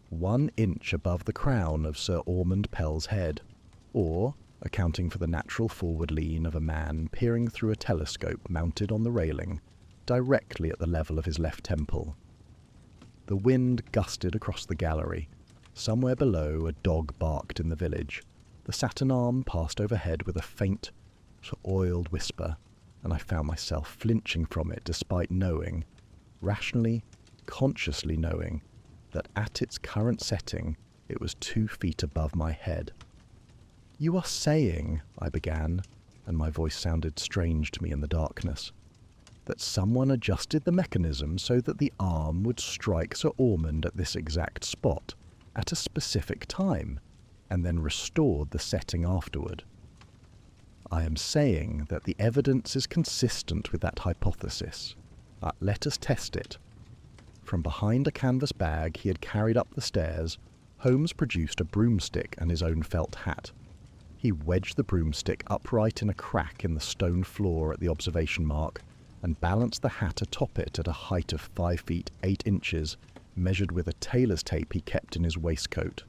Speaker 1: 1 inch above the crown of Sir Ormond Pell's head, or, accounting for the natural forward lean of a man peering through a telescope mounted on the railing, directly at the level of his left temple. The wind gusted across the gallery. Somewhere below, a dog barked in the village. The Saturn arm passed overhead with a faint, oiled whisper, and I found myself flinching from it despite knowing, rationally, consciously knowing, that at its current setting it was 2 feet above my head. "You are saying," I began, and my voice sounded strange to me in the darkness, "that someone adjusted the mechanism so that the arm would strike Sir Ormond at this exact spot, at a specific time, and then restored the setting afterward. I am saying that the evidence is consistent with that hypothesis. Let us test it." From behind a canvas bag he had carried up the stairs, Holmes produced a broomstick and his own felt hat. He wedged the broomstick upright in a crack in the stone floor at the observation mark, and balanced the hat atop it at a height of 5 feet 8 inches, measured with a tailor's tape he kept in his waistcoat.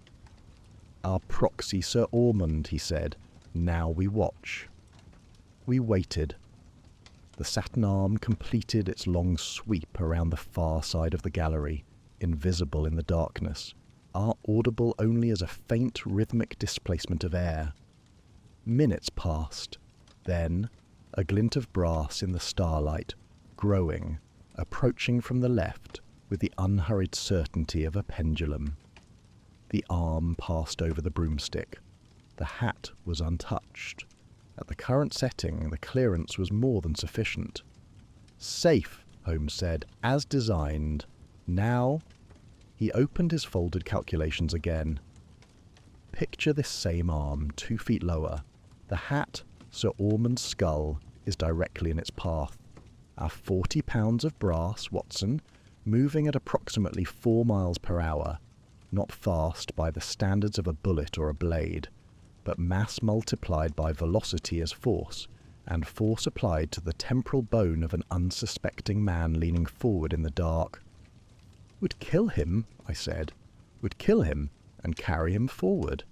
Speaker 1: "Our proxy Sir Ormond," he said. "Now we watch." We waited. The Saturn arm completed its long sweep around the far side of the gallery, invisible in the darkness, audible only as a faint rhythmic displacement of air. Minutes passed. Then, a glint of brass in the starlight, growing, approaching from the left with the unhurried certainty of a pendulum. The arm passed over the broomstick. The hat was untouched. At the current setting, the clearance was more than sufficient. "Safe," Holmes said, "as designed. Now..." He opened his folded calculations again. Picture this same arm 2 feet lower. The hat, Sir Ormond's skull, is directly in its path. Our 40 pounds of brass, Watson, moving at approximately 4 miles per hour, not fast by the standards of a bullet or a blade, but mass multiplied by velocity as force, and force applied to the temporal bone of an unsuspecting man leaning forward in the dark. Would kill him, I said. Would kill him and carry him forward.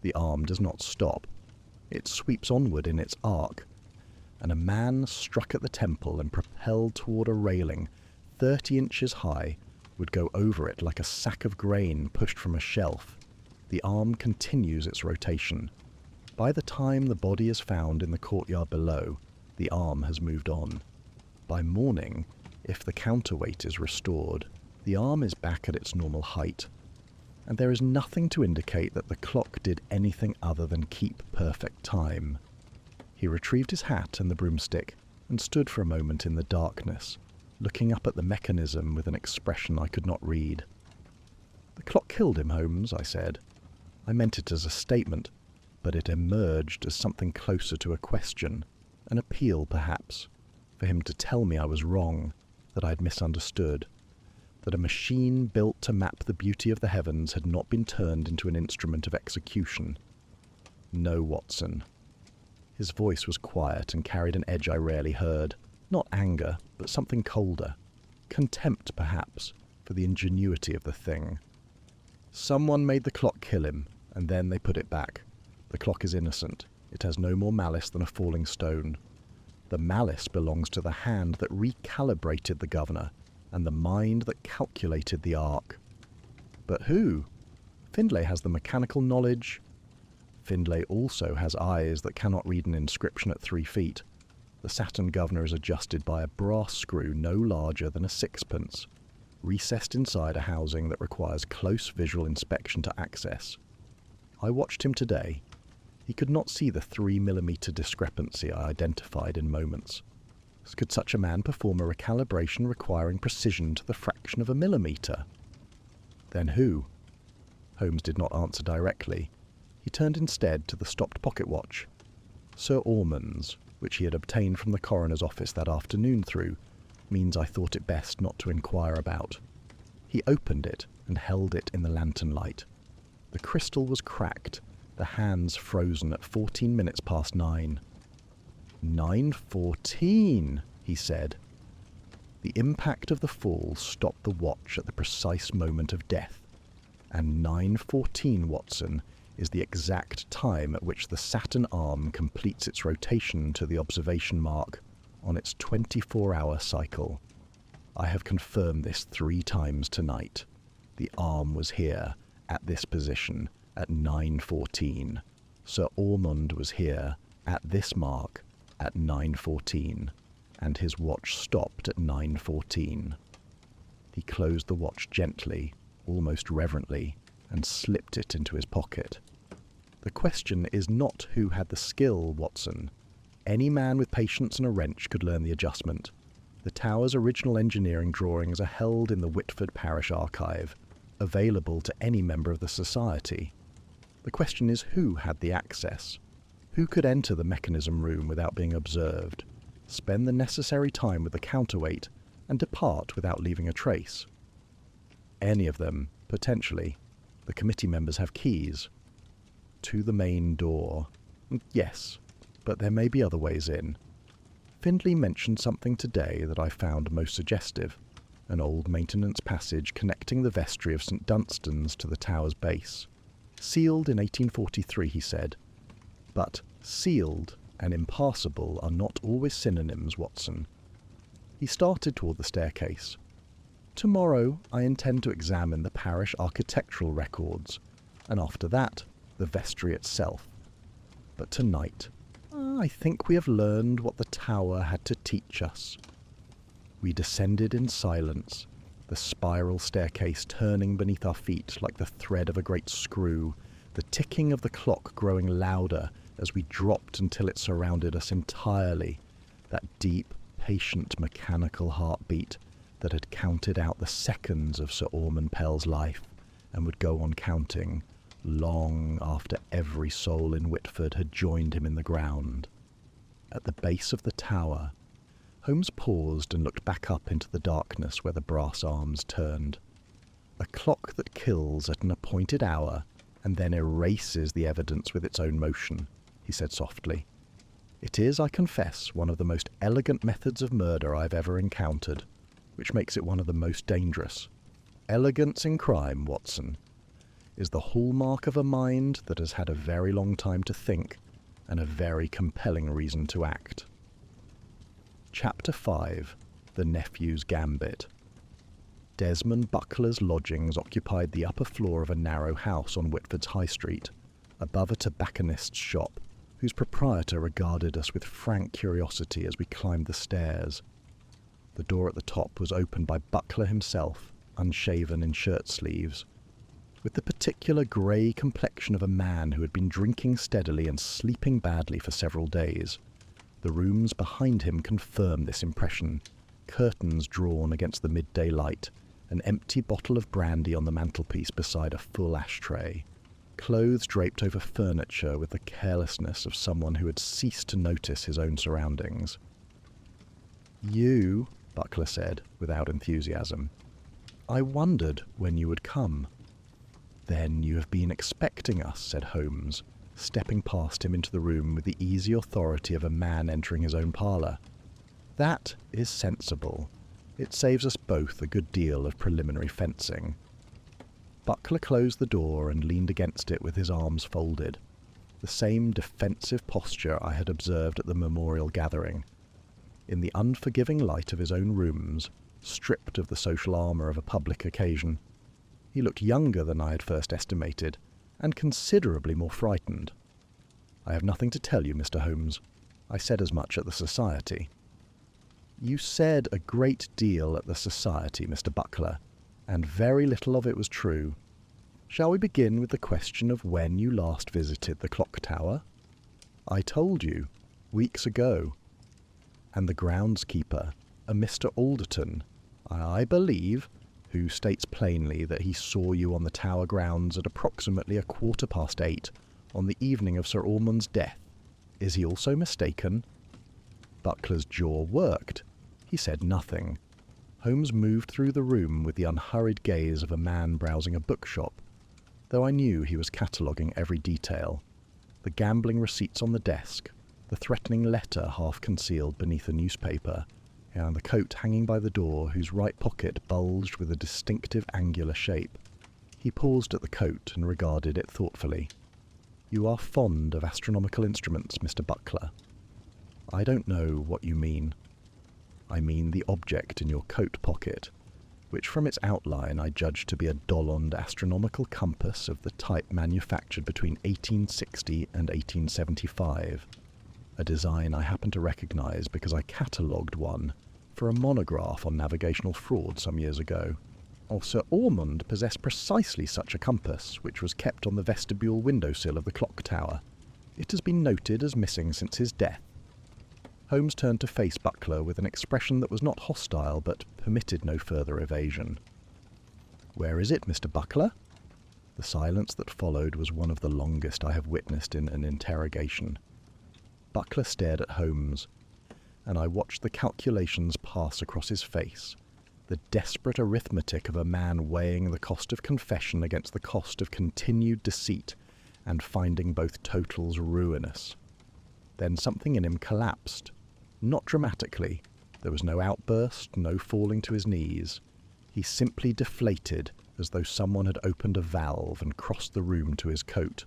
Speaker 1: The arm does not stop. It sweeps onward in its arc, and a man struck at the temple and propelled toward a railing 30 inches high would go over it like a sack of grain pushed from a shelf. The arm continues its rotation. By the time the body is found in the courtyard below, the arm has moved on. By morning, if the counterweight is restored, the arm is back at its normal height, and there is nothing to indicate that the clock did anything other than keep perfect time. He retrieved his hat and the broomstick and stood for a moment in the darkness, looking up at the mechanism with an expression I could not read. "The clock killed him, Holmes," I said. I meant it as a statement, but it emerged as something closer to a question, an appeal perhaps, for him to tell me I was wrong, that I had misunderstood, that a machine built to map the beauty of the heavens had not been turned into an instrument of execution. "No, Watson." His voice was quiet and carried an edge I rarely heard. Not anger, but something colder. Contempt, perhaps, for the ingenuity of the thing. "Someone made the clock kill him, and then they put it back. The clock is innocent. It has no more malice than a falling stone. The malice belongs to the hand that recalibrated the governor, and the mind that calculated the arc." "But who? Findlay has the mechanical knowledge." "Findlay also has eyes that cannot read an inscription at 3 feet. The Saturn governor is adjusted by a brass screw no larger than a sixpence, recessed inside a housing that requires close visual inspection to access. I watched him today. He could not see the 3mm discrepancy I identified in moments. Could such a man perform a recalibration requiring precision to the fraction of a millimetre? Then who? Holmes did not answer directly. He turned instead to the stopped pocket watch. Sir Ormond's, which he had obtained from the coroner's office that afternoon through, means I thought it best not to inquire about. He opened it and held it in the lantern light. The crystal was cracked, the hands frozen at 14 minutes past 9. 9:14, he said. The impact of the fall stopped the watch at the precise moment of death, and 9:14, Watson, is the exact time at which the Saturn arm completes its rotation to the observation mark on its 24-hour cycle. I have confirmed this 3 times tonight. The arm was here, at this position, at 9:14. Sir Ormond was here, at this mark, at 9:14, and his watch stopped at 9:14. He closed the watch gently, almost reverently, and slipped it into his pocket. The question is not who had the skill, Watson. Any man with patience and a wrench could learn the adjustment. The tower's original engineering drawings are held in the Whitford Parish Archive, available to any member of the society. The question is who had the access. Who could enter the mechanism room without being observed, spend the necessary time with the counterweight, and depart without leaving a trace? Any of them, potentially. The committee members have keys. To the main door. Yes, but there may be other ways in. Findlay mentioned something today that I found most suggestive, an old maintenance passage connecting the vestry of St Dunstan's to the tower's base. Sealed in 1843, he said. But sealed and impassable are not always synonyms, Watson. He started toward the staircase. Tomorrow I intend to examine the parish architectural records, and after that, the vestry itself. But tonight, I think we have learned what the tower had to teach us. We descended in silence, the spiral staircase turning beneath our feet like the thread of a great screw, the ticking of the clock growing louder as we dropped until it surrounded us entirely, that deep, patient, mechanical heartbeat that had counted out the seconds of Sir Ormond Pell's life and would go on counting long after every soul in Whitford had joined him in the ground. At the base of the tower, Holmes paused and looked back up into the darkness where the brass arms turned. A clock that kills at an appointed hour and then erases the evidence with its own motion, he said softly. It is, I confess, one of the most elegant methods of murder I've ever encountered, which makes it one of the most dangerous. Elegance in crime, Watson, is the hallmark of a mind that has had a very long time to think and a very compelling reason to act. Chapter 5. The Nephew's Gambit. Desmond Buckler's lodgings occupied the upper floor of a narrow house on Whitford's High Street, above a tobacconist's shop, whose proprietor regarded us with frank curiosity as we climbed the stairs. The door at the top was opened by Buckler himself, unshaven in shirt-sleeves. With the particular grey complexion of a man who had been drinking steadily and sleeping badly for several days, the rooms behind him confirmed this impression, curtains drawn against the midday light, an empty bottle of brandy on the mantelpiece beside a full ashtray, clothes draped over furniture with the carelessness of someone who had ceased to notice his own surroundings. "You," Buckler said, without enthusiasm. "I wondered when you would come." "Then you have been expecting us," said Holmes, stepping past him into the room with the easy authority of a man entering his own parlour. "That is sensible. It saves us both a good deal of preliminary fencing." Buckler closed the door and leaned against it with his arms folded, the same defensive posture I had observed at the memorial gathering. In the unforgiving light of his own rooms, stripped of the social armour of a public occasion, he looked younger than I had first estimated, and considerably more frightened. "I have nothing to tell you, Mr. Holmes. I said as much at the Society." "You said a great deal at the Society, Mr. Buckler, and very little of it was true. Shall we begin with the question of when you last visited the Clocktower?" "I told you, weeks ago." "And the groundskeeper, a Mr. Alderton, I believe, who states plainly that he saw you on the tower grounds at approximately 8:15 on the evening of Sir Ormond's death. Is he also mistaken?" Buckler's jaw worked. He said nothing. Holmes moved through the room with the unhurried gaze of a man browsing a bookshop, though I knew he was cataloguing every detail. The gambling receipts on the desk, the threatening letter half concealed beneath a newspaper, and the coat hanging by the door whose right pocket bulged with a distinctive angular shape. He paused at the coat and regarded it thoughtfully. "You are fond of astronomical instruments, Mr. Buckler?" "I don't know what you mean." "I mean the object in your coat pocket, which from its outline I judge to be a Dollond astronomical compass of the type manufactured between 1860 and 1875. A design I happen to recognise because I catalogued one for a monograph on navigational fraud some years ago. Sir Ormond possessed precisely such a compass, which was kept on the vestibule windowsill of the Clocktower. It has been noted as missing since his death." Holmes turned to face Buckler with an expression that was not hostile, but permitted no further evasion. "Where is it, Mr. Buckler?" The silence that followed was one of the longest I have witnessed in an interrogation. Buckler stared at Holmes, and I watched the calculations pass across his face, the desperate arithmetic of a man weighing the cost of confession against the cost of continued deceit, and finding both totals ruinous. Then something in him collapsed. Not dramatically. There was no outburst, no falling to his knees. He simply deflated, as though someone had opened a valve and crossed the room to his coat.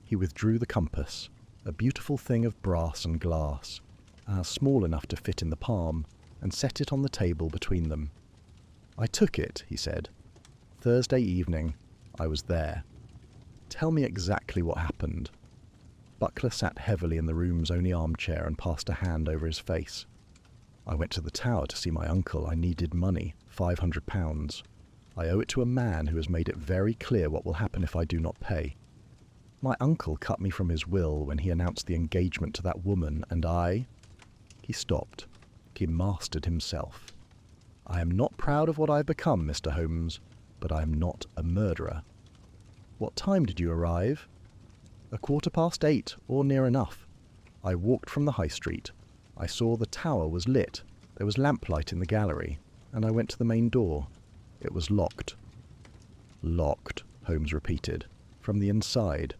Speaker 1: He withdrew the compass, a beautiful thing of brass and glass, small enough to fit in the palm, and set it on the table between them. "I took it," he said. "Thursday evening. I was there. Tell me exactly what happened." Buckler sat heavily in the room's only armchair and passed a hand over his face. "I went to the tower to see my uncle. I needed money, £500. I owe it to a man who has made it very clear what will happen if I do not pay. My uncle cut me from his will when he announced the engagement to that woman, and I—" He stopped. He mastered himself. I am not proud of what I have become, Mr. Holmes, but I am not a murderer. What time did you arrive? 8:15, or near enough. I walked from the high street. I saw the tower was lit. There was lamplight in the gallery, and I went to the main door. It was locked. Locked, Holmes repeated. From the inside.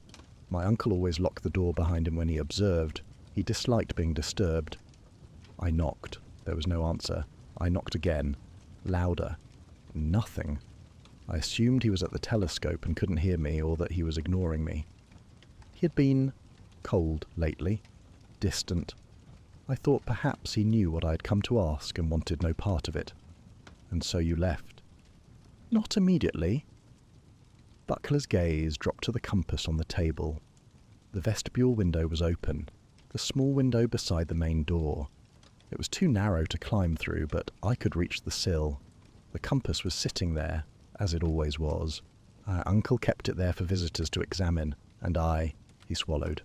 Speaker 1: My uncle always locked the door behind him when he observed. He disliked being disturbed. I knocked. There was no answer. I knocked again. Louder. Nothing. I assumed he was at the telescope and couldn't hear me, or that he was ignoring me. He had been cold lately. Distant. I thought perhaps he knew what I had come to ask and wanted no part of it. And so you left. Not immediately. Buckler's gaze dropped to the compass on the table. The vestibule window was open, the small window beside the main door. It was too narrow to climb through, but I could reach the sill. The compass was sitting there, as it always was. Our uncle kept it there for visitors to examine, and he swallowed.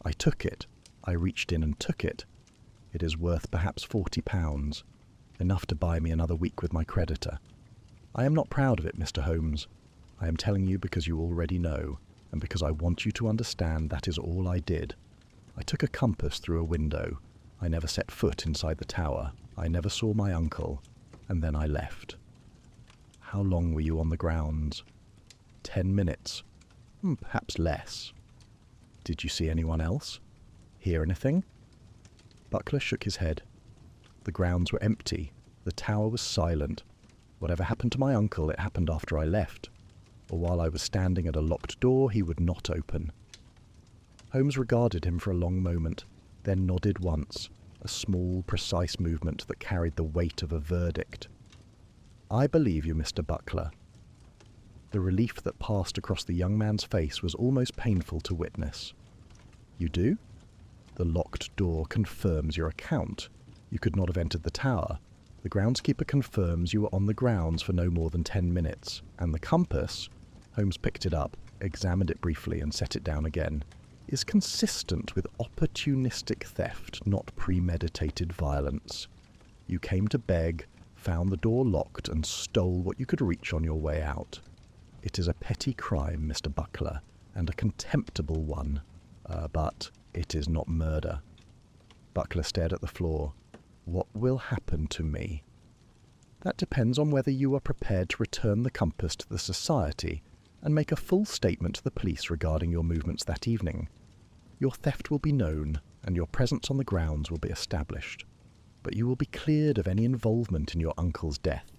Speaker 1: I took it. I reached in and took it. It is worth perhaps £40, enough to buy me another week with my creditor. I am not proud of it, Mr. Holmes. I am telling you because you already know, and because I want you to understand that is all I did. I took a compass through a window. I never set foot inside the tower. I never saw my uncle. And then I left. How long were you on the grounds? 10 minutes. Perhaps less. Did you see anyone else? Hear anything? Buckler shook his head. The grounds were empty. The tower was silent. Whatever happened to my uncle, it happened after I left. Or while I was standing at a locked door he would not open. Holmes regarded him for a long moment, then nodded once, a small, precise movement that carried the weight of a verdict. I believe you, Mr. Buckler. The relief that passed across the young man's face was almost painful to witness. You do? The locked door confirms your account. You could not have entered the tower. The groundskeeper confirms you were on the grounds for no more than 10 minutes, and the compass, Holmes picked it up, examined it briefly and set it down again, is consistent with opportunistic theft, not premeditated violence. You came to beg, found the door locked, and stole what you could reach on your way out. It is a petty crime, Mr. Buckler, and a contemptible one, but it is not murder. Buckler stared at the floor. What will happen to me? That depends on whether you are prepared to return the compass to the society and make a full statement to the police regarding your movements that evening. Your theft will be known, and your presence on the grounds will be established, but you will be cleared of any involvement in your uncle's death,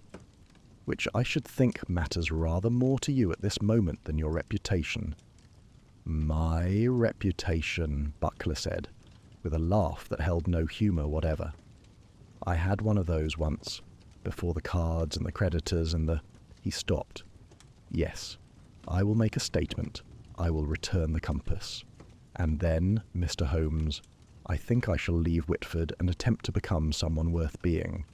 Speaker 1: which I should think matters rather more to you at this moment than your reputation. My reputation, Buckler said, with a laugh that held no humour whatever. I had one of those once, before the cards and the creditors and the... He stopped. Yes, I will make a statement. I will return the compass. And then, Mr. Holmes, I think I shall leave Whitford and attempt to become someone worth being,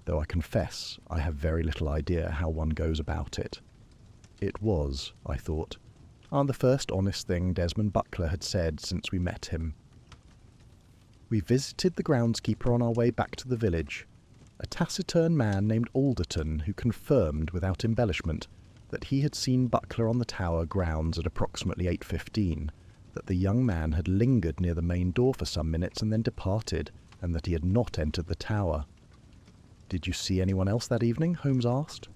Speaker 1: though I confess I have very little idea how one goes about it. It was, I thought, the first honest thing Desmond Buckler had said since we met him. We visited the groundskeeper on our way back to the village, a taciturn man named Alderton who confirmed, without embellishment, that he had seen Buckler on the tower grounds at approximately 8:15, that the young man had lingered near the main door for some minutes and then departed, and that he had not entered the tower. Did you see anyone else that evening? Holmes asked.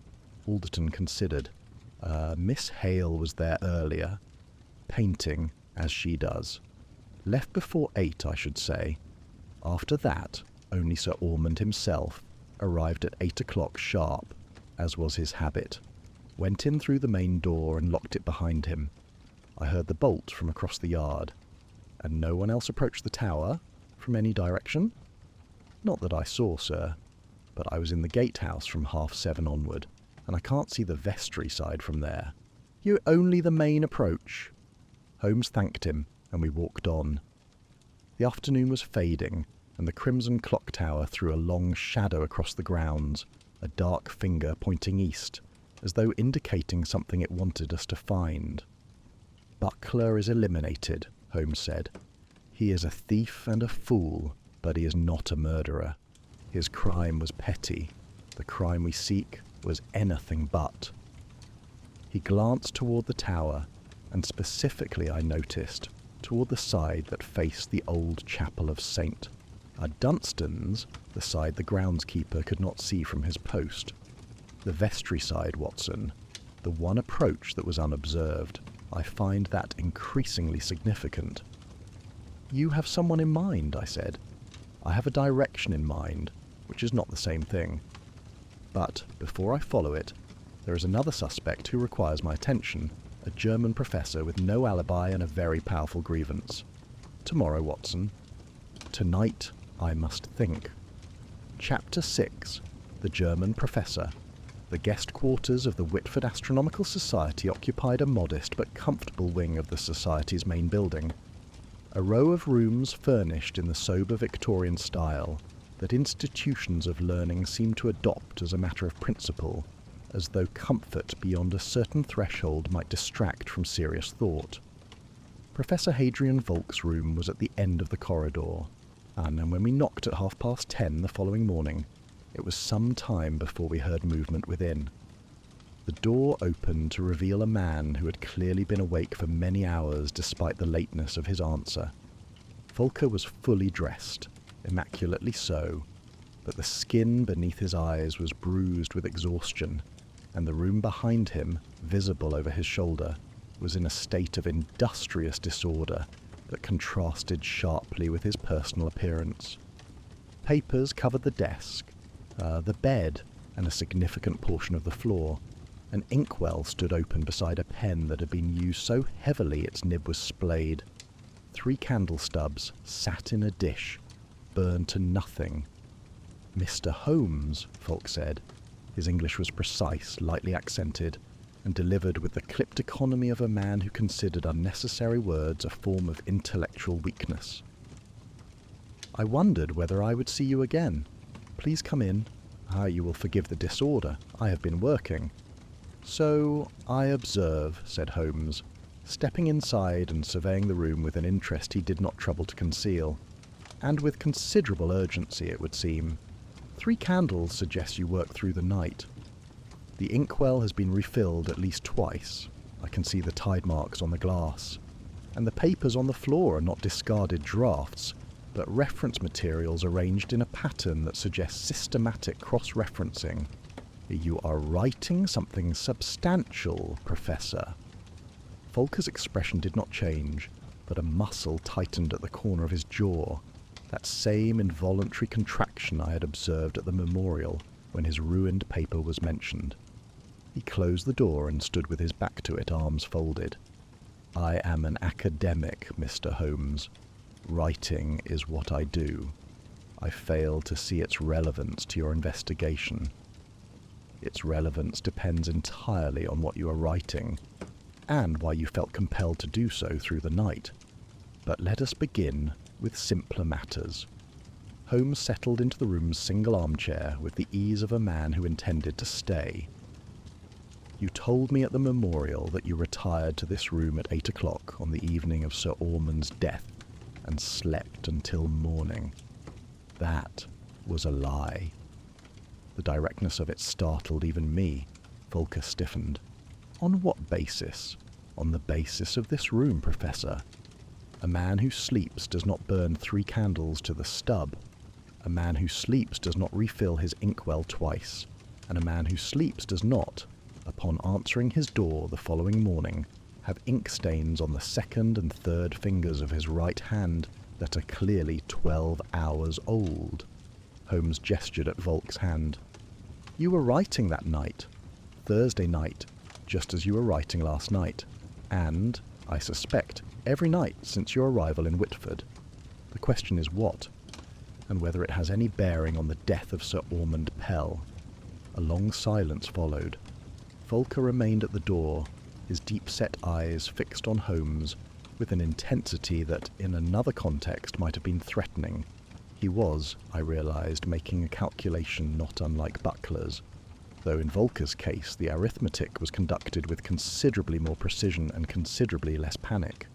Speaker 1: Alderton considered. Miss Hale was there earlier, painting, as she does. Left before 8, I should say. After that, only Sir Ormond himself arrived at 8 o'clock sharp, as was his habit. Went in through the main door and locked it behind him. I heard the bolt from across the yard. And no one else approached the tower, from any direction? Not that I saw, sir, but I was in the gatehouse from 7:30 onward, and I can't see the vestry side from there. You only the main approach. Holmes thanked him, and we walked on. The afternoon was fading, and the crimson clock tower threw a long shadow across the grounds, a dark finger pointing east, as though indicating something it wanted us to find. Buckler is eliminated, Holmes said. He is a thief and a fool, but he is not a murderer. His crime was petty. The crime we seek was anything but. He glanced toward the tower, and specifically I noticed toward the side that faced the old chapel of St. Dunstan's, the side the groundskeeper could not see from his post. The vestry side, Watson, the one approach that was unobserved. I find that increasingly significant. You have someone in mind, I said. I have a direction in mind, which is not the same thing. But before I follow it, there is another suspect who requires my attention, a German professor with no alibi and a very powerful grievance. Tomorrow, Watson. Tonight, I must think. Chapter 6. The German Professor. The guest quarters of the Whitford Astronomical Society occupied a modest but comfortable wing of the Society's main building. A row of rooms furnished in the sober Victorian style that institutions of learning seem to adopt as a matter of principle, as though comfort beyond a certain threshold might distract from serious thought. Professor Hadrian Volk's room was at the end of the corridor, and when we knocked at 10:30 the following morning, it was some time before we heard movement within. The door opened to reveal a man who had clearly been awake for many hours despite the lateness of his answer. Volker was fully dressed, immaculately so, but the skin beneath his eyes was bruised with exhaustion, and the room behind him, visible over his shoulder, was in a state of industrious disorder that contrasted sharply with his personal appearance. Papers covered the desk, the bed, and a significant portion of the floor. An inkwell stood open beside a pen that had been used so heavily its nib was splayed. 3 candle stubs sat in a dish, burned to nothing. "Mr. Holmes," Volk said. His English was precise, lightly accented, and delivered with the clipped economy of a man who considered unnecessary words a form of intellectual weakness. "I wondered whether I would see you again. Please come in. You will forgive the disorder. I have been working." "So I observe," said Holmes, stepping inside and surveying the room with an interest he did not trouble to conceal, and with considerable urgency, it would seem. 3 candles suggest you work through the night. The inkwell has been refilled at least twice. I can see the tide marks on the glass. And the papers on the floor are not discarded drafts, but reference materials arranged in a pattern that suggests systematic cross-referencing. You are writing something substantial, Professor. Volker's expression did not change, but a muscle tightened at the corner of his jaw, that same involuntary contraction I had observed at the memorial when his ruined paper was mentioned. He closed the door and stood with his back to it, arms folded. "I am an academic, Mr. Holmes. Writing is what I do. I fail to see its relevance to your investigation. Its relevance depends entirely on what you are writing, and why you felt compelled to do so through the night. But let us begin with simpler matters." Holmes settled into the room's single armchair with the ease of a man who intended to stay. "You told me at the memorial that you retired to this room at 8 o'clock on the evening of Sir Ormond's death, and slept until morning. That was a lie." The directness of it startled even me. Volker stiffened. "On what basis?" "On the basis of this room, Professor. A man who sleeps does not burn 3 candles to the stub. A man who sleeps does not refill his inkwell twice. And a man who sleeps does not, upon answering his door the following morning, have ink stains on the 2nd and 3rd fingers of his right hand that are clearly 12 hours old." Holmes gestured at Volk's hand. "You were writing that night, Thursday night, just as you were writing last night, and, I suspect, every night since your arrival in Whitford. The question is what, and whether it has any bearing on the death of Sir Ormond Pell." A long silence followed. Volker remained at the door, his deep-set eyes fixed on Holmes with an intensity that, in another context, might have been threatening. He was, I realized, making a calculation not unlike Buckler's, though in Volker's case the arithmetic was conducted with considerably more precision and considerably less panic.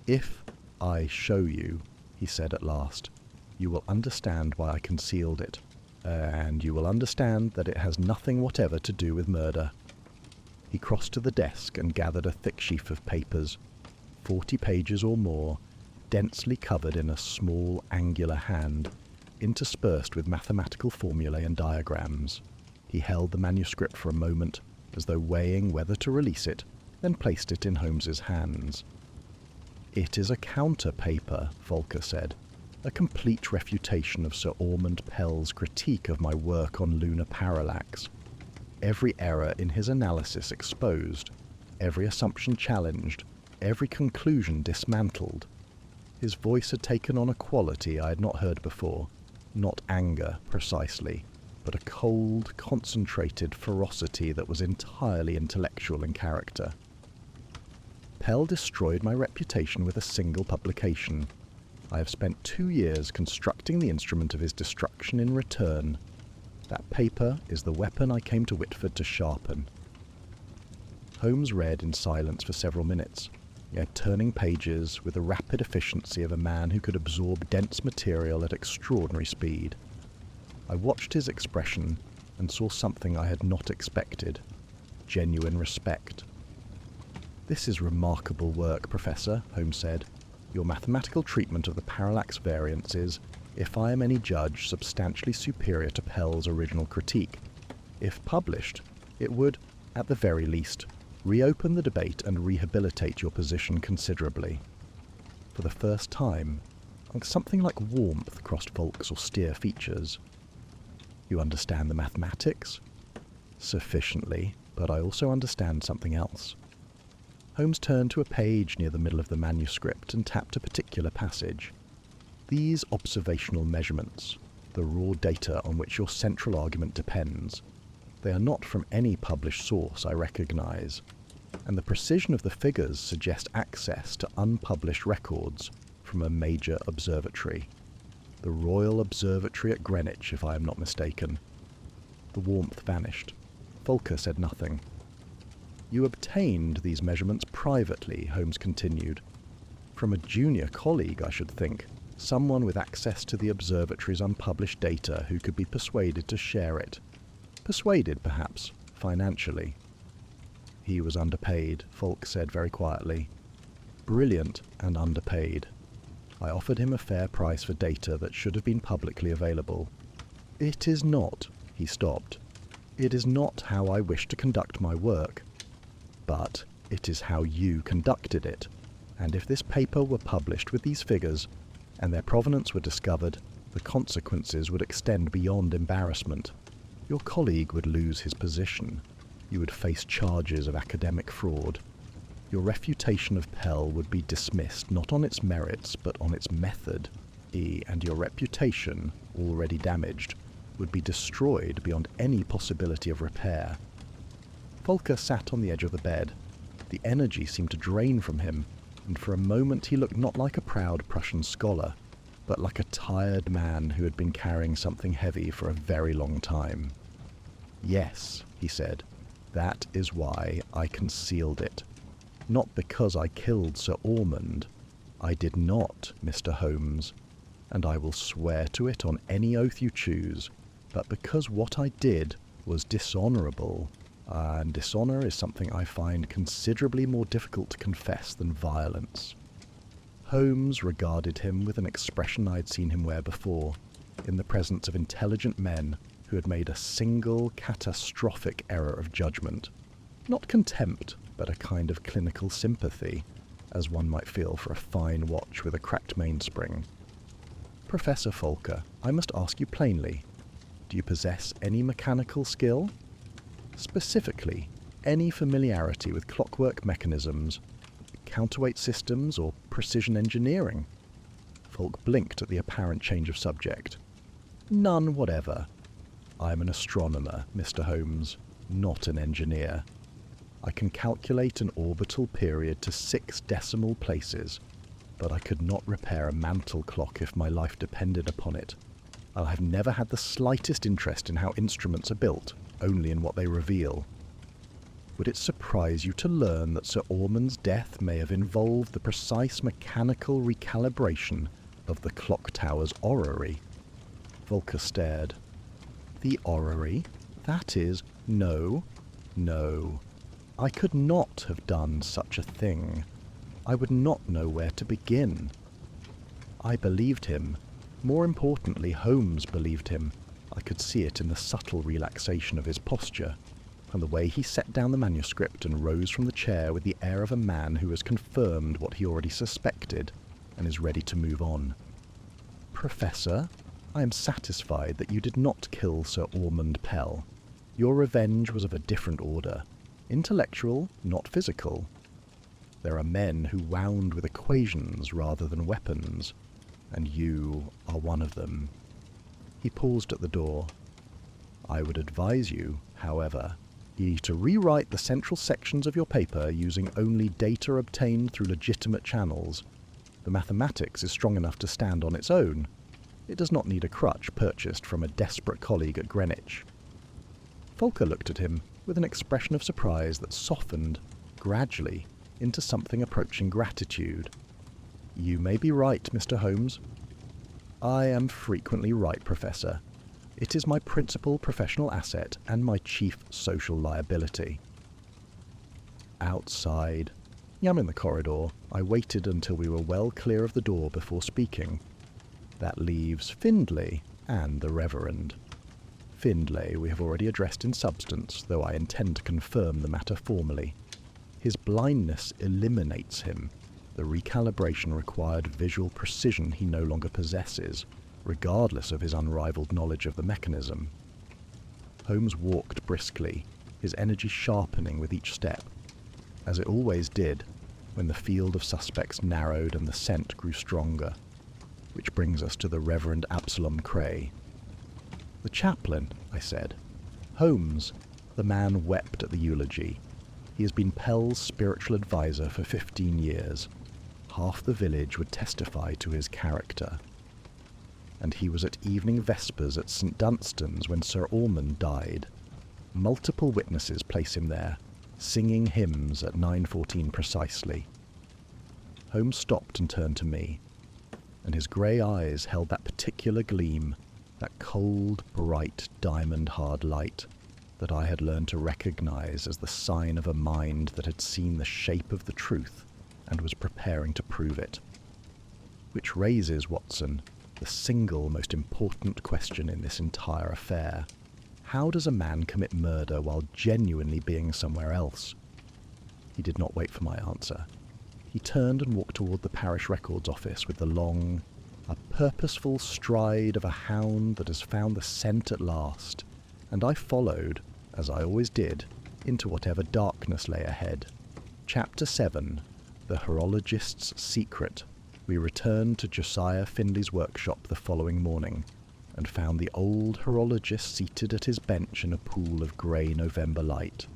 Speaker 1: "If I show you," he said at last, "you will understand why I concealed it. and you will understand that it has nothing whatever to do with murder." He crossed to the desk and gathered a thick sheaf of papers, 40 pages or more, densely covered in a small, angular hand, interspersed with mathematical formulae and diagrams. He held the manuscript for a moment, as though weighing whether to release it, then placed it in Holmes's hands. "It is a counter-paper," Volker said, "a complete refutation of Sir Ormond Pell's critique of my work on lunar parallax. Every error in his analysis exposed, every assumption challenged, every conclusion dismantled." His voice had taken on a quality I had not heard before, not anger, precisely, but a cold, concentrated ferocity that was entirely intellectual in character. "Pell destroyed my reputation with a single publication. I have spent 2 years constructing the instrument of his destruction in return. That paper is the weapon I came to Whitford to sharpen." Holmes read in silence for several minutes, yet turning pages with the rapid efficiency of a man who could absorb dense material at extraordinary speed. I watched his expression and saw something I had not expected: genuine respect. "This is remarkable work, Professor," Holmes said. "Your mathematical treatment of the parallax variance is, if I am any judge, substantially superior to Pell's original critique. If published, it would, at the very least, reopen the debate and rehabilitate your position considerably." For the first time, something like warmth crossed Volk's austere features. "You understand the mathematics?" "Sufficiently, but I also understand something else." Holmes turned to a page near the middle of the manuscript and tapped a particular passage. "These observational measurements, the raw data on which your central argument depends, they are not from any published source I recognize, and the precision of the figures suggest access to unpublished records from a major observatory. The Royal Observatory at Greenwich, if I am not mistaken." The warmth vanished. Volker said nothing. "You obtained these measurements privately," Holmes continued. "From a junior colleague, I should think. Someone with access to the observatory's unpublished data who could be persuaded to share it. Persuaded, perhaps, financially." "He was underpaid," Volk said very quietly. "Brilliant and underpaid. I offered him a fair price for data that should have been publicly available. It is not," he stopped, "it is not how I wish to conduct my work. But it is how you conducted it, and if this paper were published with these figures, and their provenance were discovered, the consequences would extend beyond embarrassment. Your colleague would lose his position. You would face charges of academic fraud. Your refutation of Pell would be dismissed not on its merits, but on its method, and your reputation, already damaged, would be destroyed beyond any possibility of repair." Volker sat on the edge of the bed. The energy seemed to drain from him, and for a moment he looked not like a proud Prussian scholar, but like a tired man who had been carrying something heavy for a very long time. "Yes," he said, "that is why I concealed it. Not because I killed Sir Ormond. I did not, Mr. Holmes, and I will swear to it on any oath you choose, but because what I did was dishonourable. And dishonour is something I find considerably more difficult to confess than violence." Holmes regarded him with an expression I had seen him wear before, in the presence of intelligent men who had made a single catastrophic error of judgment. Not contempt, but a kind of clinical sympathy, as one might feel for a fine watch with a cracked mainspring. "Professor Volker, I must ask you plainly, do you possess any mechanical skill? Specifically, any familiarity with clockwork mechanisms, counterweight systems, or precision engineering?" Volk blinked at the apparent change of subject. "None whatever. I am an astronomer, Mr. Holmes, not an engineer. I can calculate an orbital period to 6 decimal places, but I could not repair a mantle clock if my life depended upon it. I have never had the slightest interest in how instruments are built, only in what they reveal. Would it surprise you to learn that Sir Ormond's death may have involved the precise mechanical recalibration of the Clocktower's orrery?" Volker stared. The orrery? That is, no. I could not have done such a thing. I would not know where to begin. I believed him. More importantly, Holmes believed him. I could see it in the subtle relaxation of his posture, and the way he set down the manuscript and rose from the chair with the air of a man who has confirmed what he already suspected and is ready to move on. Professor, I am satisfied that you did not kill Sir Ormond Pell. Your revenge was of a different order. Intellectual, not physical. There are men who wound with equations rather than weapons, and you are one of them. He paused at the door. I would advise you, however, to rewrite the central sections of your paper using only data obtained through legitimate channels. The mathematics is strong enough to stand on its own. It does not need a crutch purchased from a desperate colleague at Greenwich. Folker looked at him with an expression of surprise that softened, gradually, into something approaching gratitude. You may be right, Mr. Holmes. I am frequently right, Professor. It is my principal professional asset and my chief social liability. Outside. I'm in the corridor. I waited until we were well clear of the door before speaking. That leaves Findlay and the Reverend. Findlay we have already addressed in substance, though I intend to confirm the matter formally. His blindness eliminates him. The recalibration required visual precision he no longer possesses, regardless of his unrivaled knowledge of the mechanism. Holmes walked briskly, his energy sharpening with each step, as it always did when the field of suspects narrowed and the scent grew stronger. Which brings us to the Reverend Absalom Cray. The chaplain, I said. Holmes. The man wept at the eulogy. He has been Pell's spiritual advisor for 15 years. Half the village would testify to his character. And he was at evening vespers at St. Dunstan's when Sir Ormond died. Multiple witnesses place him there, singing hymns at 9:14 precisely. Holmes stopped and turned to me, and his grey eyes held that particular gleam, that cold, bright, diamond-hard light that I had learned to recognise as the sign of a mind that had seen the shape of the truth and was preparing to prove it. Which raises, Watson, the single most important question in this entire affair. How does a man commit murder while genuinely being somewhere else? He did not wait for my answer. He turned and walked toward the parish records office with the long, a purposeful stride of a hound that has found the scent at last, and I followed, as I always did, into whatever darkness lay ahead. Chapter 7. The Horologist's Secret. We returned to Josiah Findlay's workshop the following morning, and found the old horologist seated at his bench in a pool of grey November light,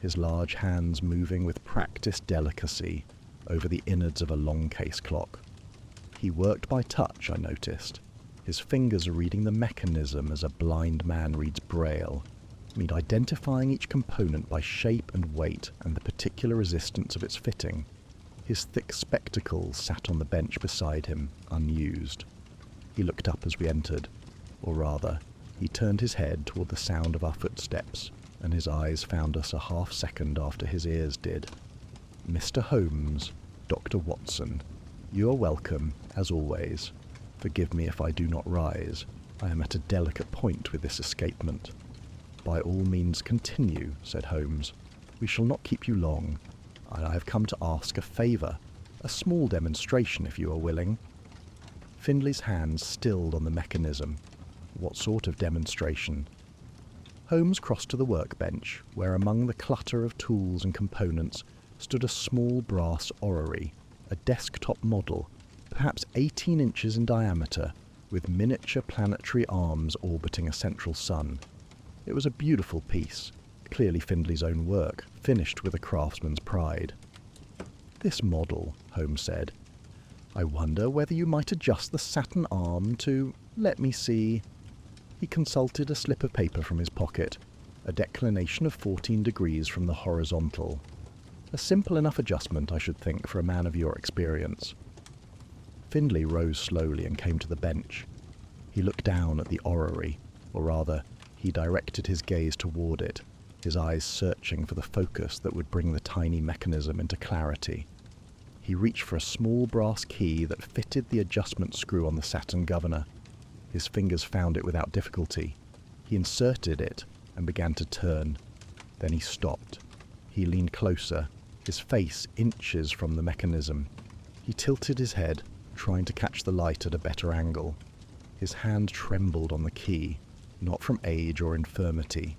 Speaker 1: his large hands moving with practised delicacy over the innards of a long case clock. He worked by touch, I noticed, his fingers reading the mechanism as a blind man reads braille, identifying each component by shape and weight and the particular resistance of its fitting. His thick spectacles sat on the bench beside him, unused. He looked up as we entered, or rather, he turned his head toward the sound of our footsteps, and his eyes found us a half-second after his ears did. Mr. Holmes, Dr. Watson, you are welcome, as always. Forgive me if I do not rise. I am at a delicate point with this escapement. By all means continue, said Holmes. We shall not keep you long. I have come to ask a favour, a small demonstration if you are willing. Findlay's hands stilled on the mechanism. What sort of demonstration? Holmes crossed to the workbench, where among the clutter of tools and components stood a small brass orrery, a desktop model, perhaps 18 inches in diameter, with miniature planetary arms orbiting a central sun. It was a beautiful piece, clearly Findlay's own work, finished with a craftsman's pride. This model, Holmes said. I wonder whether you might adjust the Saturn arm to, let me see. He consulted a slip of paper from his pocket, a declination of 14 degrees from the horizontal. A simple enough adjustment, I should think, for a man of your experience. Findlay rose slowly and came to the bench. He looked down at the orrery, or rather, He directed his gaze toward it, his eyes searching for the focus that would bring the tiny mechanism into clarity. He reached for a small brass key that fitted the adjustment screw on the Saturn governor. His fingers found it without difficulty. He inserted it and began to turn. Then he stopped. He leaned closer, his face inches from the mechanism. He tilted his head, trying to catch the light at a better angle. His hand trembled on the key, not from age or infirmity,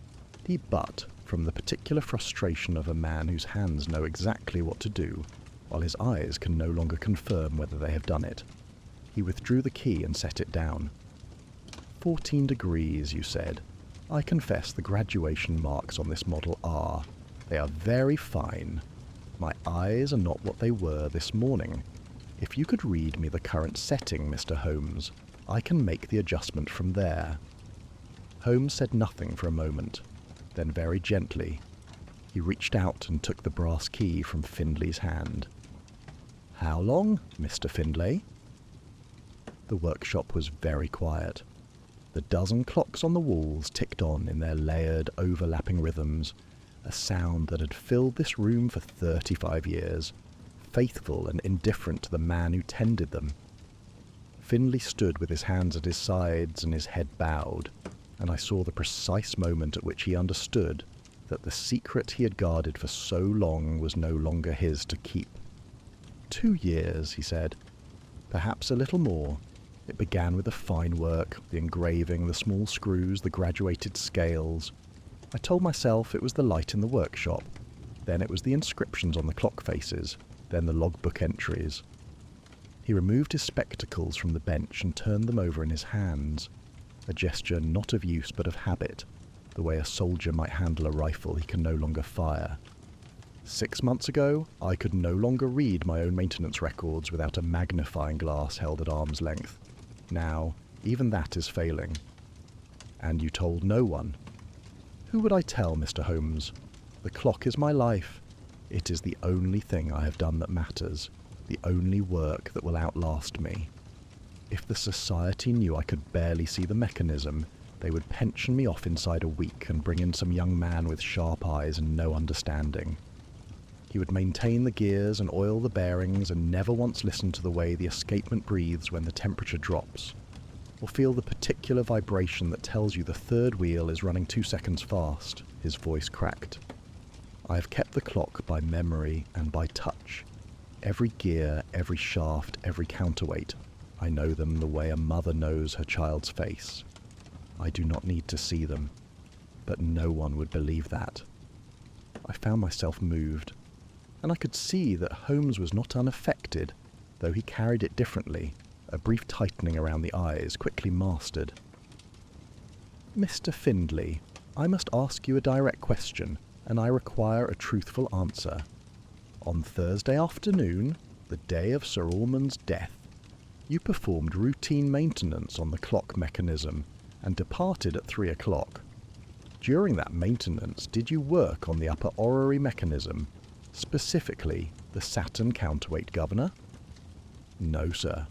Speaker 1: but from the particular frustration of a man whose hands know exactly what to do, while his eyes can no longer confirm whether they have done it. He withdrew the key and set it down. 14 degrees, you said. I confess the graduation marks on this model are. They are very fine. My eyes are not what they were this morning. If you could read me the current setting, Mr. Holmes, I can make the adjustment from there. Holmes said nothing for a moment. Then very gently, he reached out and took the brass key from Findlay's hand. How long, Mr. Findlay? The workshop was very quiet. The dozen clocks on the walls ticked on in their layered, overlapping rhythms, a sound that had filled this room for 35 years, faithful and indifferent to the man who tended them. Findlay stood with his hands at his sides and his head bowed, and I saw the precise moment at which he understood that the secret he had guarded for so long was no longer his to keep. 2 years, he said. Perhaps a little more. It began with the fine work, the engraving, the small screws, the graduated scales. I told myself it was the light in the workshop. Then it was the inscriptions on the clock faces. Then the logbook entries. He removed his spectacles from the bench and turned them over in his hands, a gesture not of use but of habit, the way a soldier might handle a rifle he can no longer fire. 6 months ago, I could no longer read my own maintenance records without a magnifying glass held at arm's length. Now, even that is failing. And you told no one. Who would I tell, Mr. Holmes? The clock is my life. It is the only thing I have done that matters, the only work that will outlast me. If the society knew I could barely see the mechanism, they would pension me off inside a week and bring in some young man with sharp eyes and no understanding. He would maintain the gears and oil the bearings and never once listen to the way the escapement breathes when the temperature drops, or feel the particular vibration that tells you the third wheel is running 2 seconds fast. His voice cracked. I have kept the clock by memory and by touch. Every gear, every shaft, every counterweight. I know them the way a mother knows her child's face. I do not need to see them, but no one would believe that. I found myself moved, and I could see that Holmes was not unaffected, though he carried it differently, a brief tightening around the eyes quickly mastered. Mr. Findlay, I must ask you a direct question, and I require a truthful answer. On Thursday afternoon, the day of Sir Ormond's death, you performed routine maintenance on the clock mechanism and departed at 3 o'clock. During that maintenance, did you work on the upper orrery mechanism, specifically the Saturn counterweight governor? No, sir.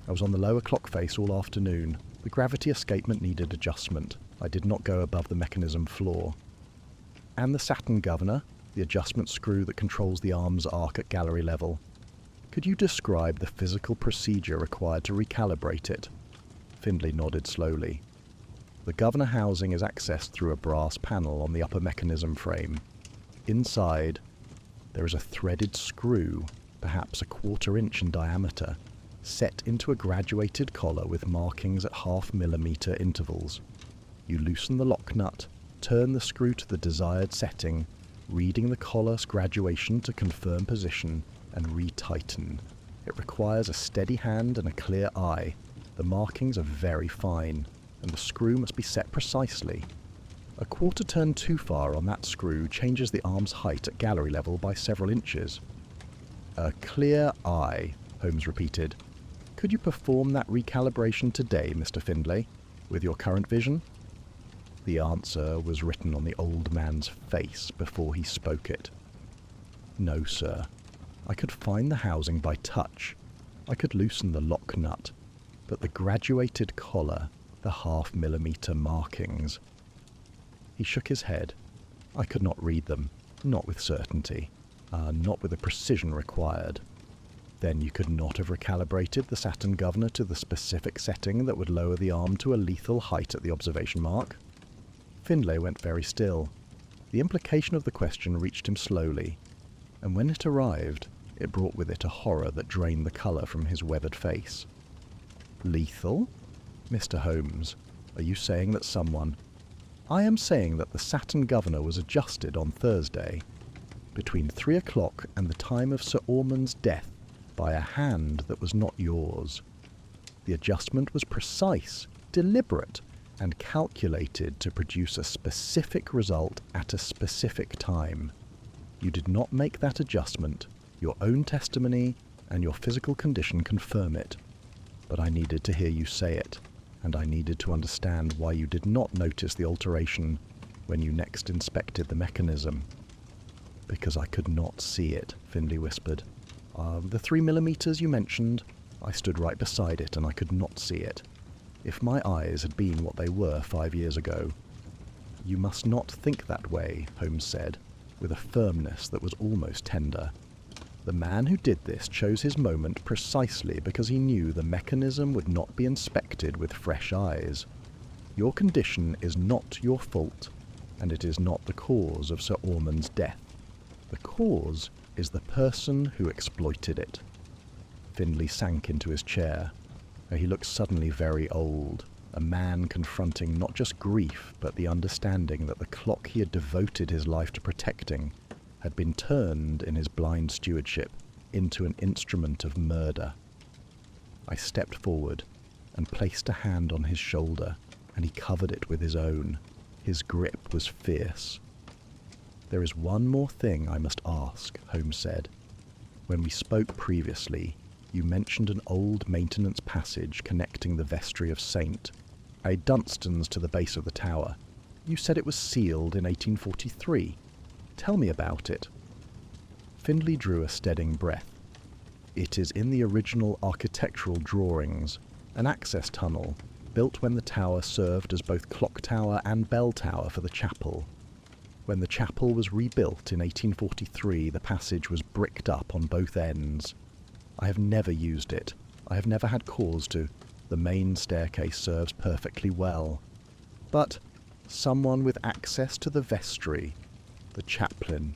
Speaker 1: I was on the lower clock face all afternoon. The gravity escapement needed adjustment. I did not go above the mechanism floor. And the Saturn governor, the adjustment screw that controls the arm's arc at gallery level. Could you describe the physical procedure required to recalibrate it? Findlay nodded slowly. The governor housing is accessed through a brass panel on the upper mechanism frame. Inside, there is a threaded screw, perhaps a 1/4 inch in diameter, set into a graduated collar with markings at 0.5 millimeter intervals. You loosen the lock nut, turn the screw to the desired setting, reading the collar's graduation to confirm position, and retighten. It requires a steady hand and a clear eye. The markings are very fine, and the screw must be set precisely. A 1/4 turn too far on that screw changes the arm's height at gallery level by several inches. A clear eye, Holmes repeated. Could you perform that recalibration today, Mr. Findlay, with your current vision? The answer was written on the old man's face before he spoke it. No, sir. I could find the housing by touch. I could loosen the lock nut, but the graduated collar, the 0.5 millimeter markings, He shook his head. I could not read them, not with certainty, not with the precision required. Then you could not have recalibrated the Saturn governor to the specific setting that would lower the arm to a lethal height at the observation mark? Findlay went very still. The implication of the question reached him slowly, and when it arrived, it brought with it a horror that drained the colour from his weathered face. Lethal? Mr. Holmes, are you saying that someone... I am saying that the Saturn governor was adjusted on Thursday, between 3 o'clock and the time of Sir Ormond's death, by a hand that was not yours. The adjustment was precise, deliberate, and calculated to produce a specific result at a specific time. You did not make that adjustment. Your own testimony and your physical condition confirm it. But I needed to hear you say it, and I needed to understand why you did not notice the alteration when you next inspected the mechanism. Because I could not see it, Findlay whispered. The 3mm you mentioned, I stood right beside it and I could not see it. If my eyes had been what they were 5 years ago. You must not think that way, Holmes said, with a firmness that was almost tender. The man who did this chose his moment precisely because he knew the mechanism would not be inspected with fresh eyes. Your condition is not your fault, and it is not the cause of Sir Ormond's death. The cause is the person who exploited it. Findlay sank into his chair. He looked suddenly very old, a man confronting not just grief, but the understanding that the clock he had devoted his life to protecting had been turned in his blind stewardship into an instrument of murder. I stepped forward and placed a hand on his shoulder, and he covered it with his own. His grip was fierce. There is one more thing I must ask, Holmes said. When we spoke previously, you mentioned an old maintenance passage connecting the vestry of St. Dunstan's to the base of the tower. You said it was sealed in 1843. Tell me about it. Findlay drew a steadying breath. It is in the original architectural drawings, an access tunnel, built when the tower served as both clock tower and bell tower for the chapel. When the chapel was rebuilt in 1843, the passage was bricked up on both ends. I have never used it. I have never had cause to. The main staircase serves perfectly well. But someone with access to the vestry, the chaplain,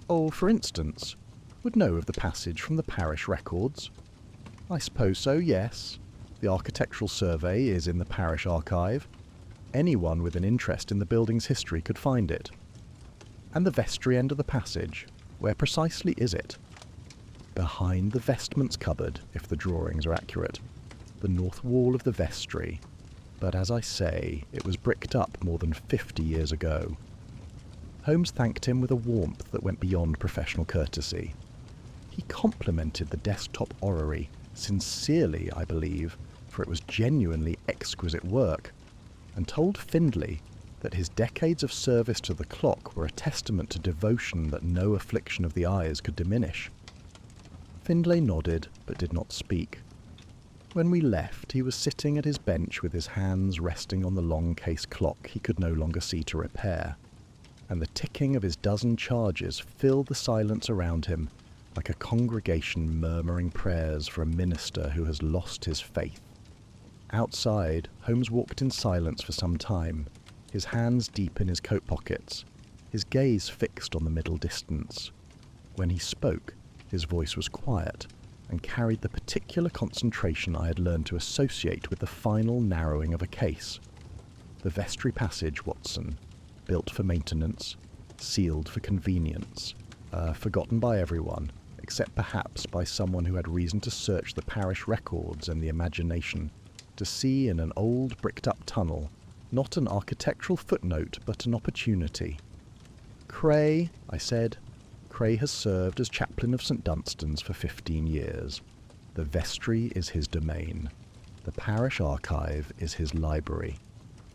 Speaker 1: for instance, would know of the passage from the parish records. I suppose so, yes. The architectural survey is in the parish archive. Anyone with an interest in the building's history could find it. And the vestry end of the passage, where precisely is it? Behind the vestments cupboard, if the drawings are accurate. The north wall of the vestry. But as I say, it was bricked up more than 50 years ago. Holmes thanked him with a warmth that went beyond professional courtesy. He complimented the desktop orrery, sincerely, I believe, for it was genuinely exquisite work, and told Findlay that his decades of service to the clock were a testament to devotion that no affliction of the eyes could diminish. Findlay nodded, but did not speak. When we left, he was sitting at his bench with his hands resting on the long case clock he could no longer see to repair, and the ticking of his dozen charges filled the silence around him like a congregation murmuring prayers for a minister who has lost his faith. Outside, Holmes walked in silence for some time, his hands deep in his coat pockets, his gaze fixed on the middle distance. When he spoke, his voice was quiet and carried the particular concentration I had learned to associate with the final narrowing of a case. The vestry passage, Watson, built for maintenance, sealed for convenience, forgotten by everyone, except perhaps by someone who had reason to search the parish records and the imagination, to see in an old bricked-up tunnel not an architectural footnote but an opportunity. Cray, I said, Cray has served as chaplain of St. Dunstan's for 15 years. The vestry is his domain. The parish archive is his library.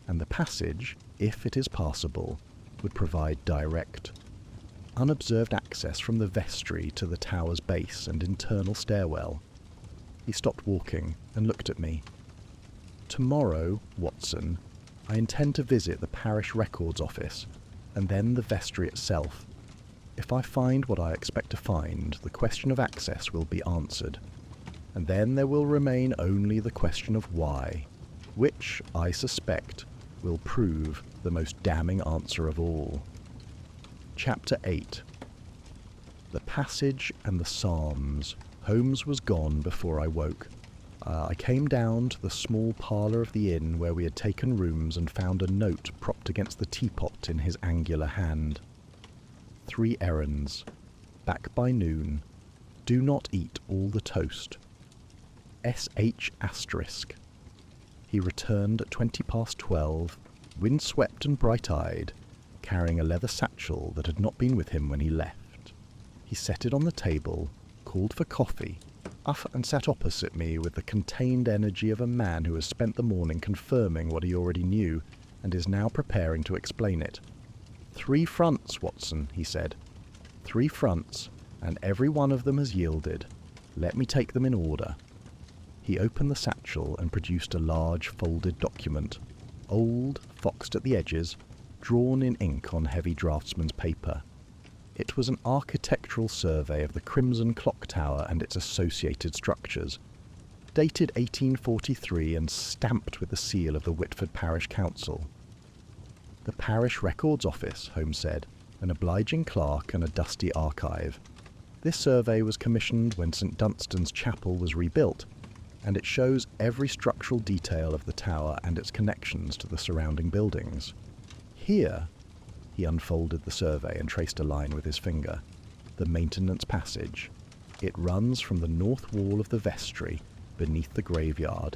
Speaker 1: And the passage, if it is passable, would provide direct, unobserved access from the vestry to the tower's base and internal stairwell. He stopped walking and looked at me. Tomorrow, Watson, I intend to visit the parish records office, and then the vestry itself. If I find what I expect to find, the question of access will be answered, and then there will remain only the question of why, which, I suspect, will prove the most damning answer of all. Chapter 8. The Passage and the Psalms. Holmes was gone before I woke. I came down to the small parlour of the inn where we had taken rooms and found a note propped against the teapot in his angular hand. 3 errands. Back by noon. Do not eat all the toast. S.H. asterisk. He returned at 12:20, windswept and bright-eyed, carrying a leather satchel that had not been with him when he left. He set it on the table, called for coffee, and sat opposite me with the contained energy of a man who has spent the morning confirming what he already knew and is now preparing to explain it. 3 fronts, Watson, he said. 3 fronts, and every one of them has yielded. Let me take them in order. He opened the satchel and produced a large folded document, old, foxed at the edges, drawn in ink on heavy draftsman's paper. It was an architectural survey of the Crimson Clocktower and its associated structures, dated 1843 and stamped with the seal of the Whitford Parish Council. The Parish Records Office, Holmes said, an obliging clerk and a dusty archive. This survey was commissioned when St Dunstan's Chapel was rebuilt, and it shows every structural detail of the tower and its connections to the surrounding buildings. Here, he unfolded the survey and traced a line with his finger. The maintenance passage. It runs from the north wall of the vestry, beneath the graveyard,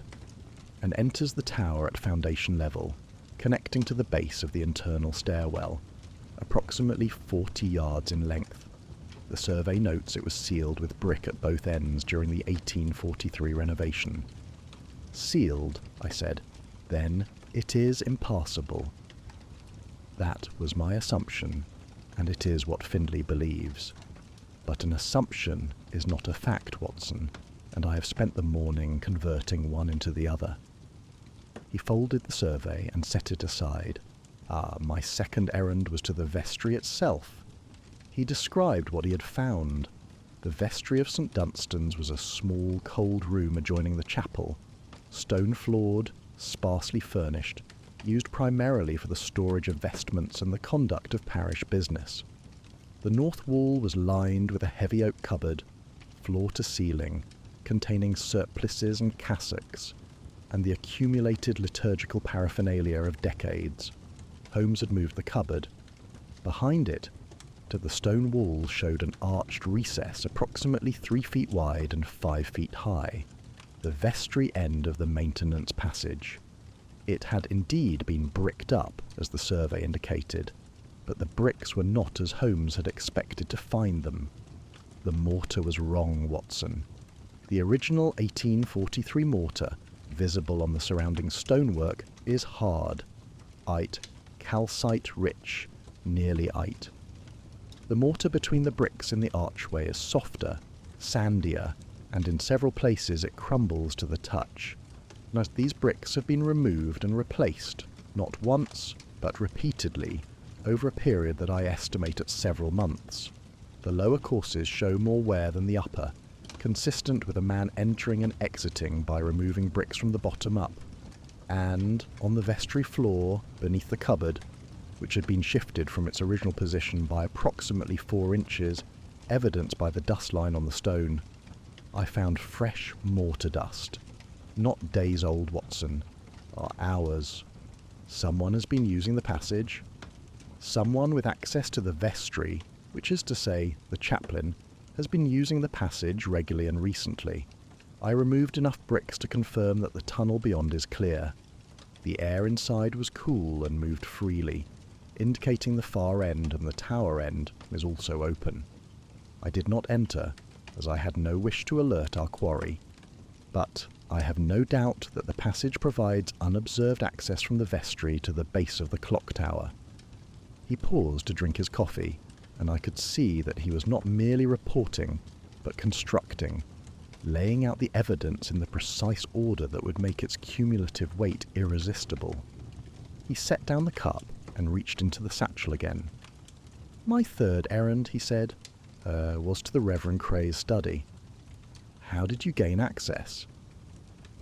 Speaker 1: and enters the tower at foundation level, connecting to the base of the internal stairwell, approximately 40 yards in length. The survey notes it was sealed with brick at both ends during the 1843 renovation. Sealed, I said. Then it is impassable. That was my assumption, and it is what Findlay believes. But an assumption is not a fact, Watson, and I have spent the morning converting one into the other. He folded the survey and set it aside. My second errand was to the vestry itself. He described what he had found. The vestry of St Dunstan's was a small, cold room adjoining the chapel, stone-floored, sparsely furnished, used primarily for the storage of vestments and the conduct of parish business. The north wall was lined with a heavy oak cupboard, floor to ceiling, containing surplices and cassocks, and the accumulated liturgical paraphernalia of decades. Holmes had moved the cupboard. Behind it, to the stone wall, showed an arched recess approximately 3 feet wide and 5 feet high, the vestry end of the maintenance passage. It had indeed been bricked up, as the survey indicated, but the bricks were not as Holmes had expected to find them. The mortar was wrong, Watson. The original 1843 mortar, visible on the surrounding stonework, is hard, calcite-rich, nearly ite. The mortar between the bricks in the archway is softer, sandier, and in several places it crumbles to the touch. As these bricks have been removed and replaced, not once, but repeatedly, over a period that I estimate at several months. The lower courses show more wear than the upper, consistent with a man entering and exiting by removing bricks from the bottom up. And, on the vestry floor, beneath the cupboard, which had been shifted from its original position by approximately 4 inches, evidenced by the dust line on the stone, I found fresh mortar dust. Not days old, Watson, or hours. Someone has been using the passage. Someone with access to the vestry, which is to say, the chaplain, has been using the passage regularly and recently. I removed enough bricks to confirm that the tunnel beyond is clear. The air inside was cool and moved freely, indicating the far end and the tower end is also open. I did not enter, as I had no wish to alert our quarry, but I have no doubt that the passage provides unobserved access from the vestry to the base of the clock tower. He paused to drink his coffee, and I could see that he was not merely reporting, but constructing, laying out the evidence in the precise order that would make its cumulative weight irresistible. He set down the cup and reached into the satchel again. "My third errand," he said, was to the Reverend Cray's study. "How did you gain access?"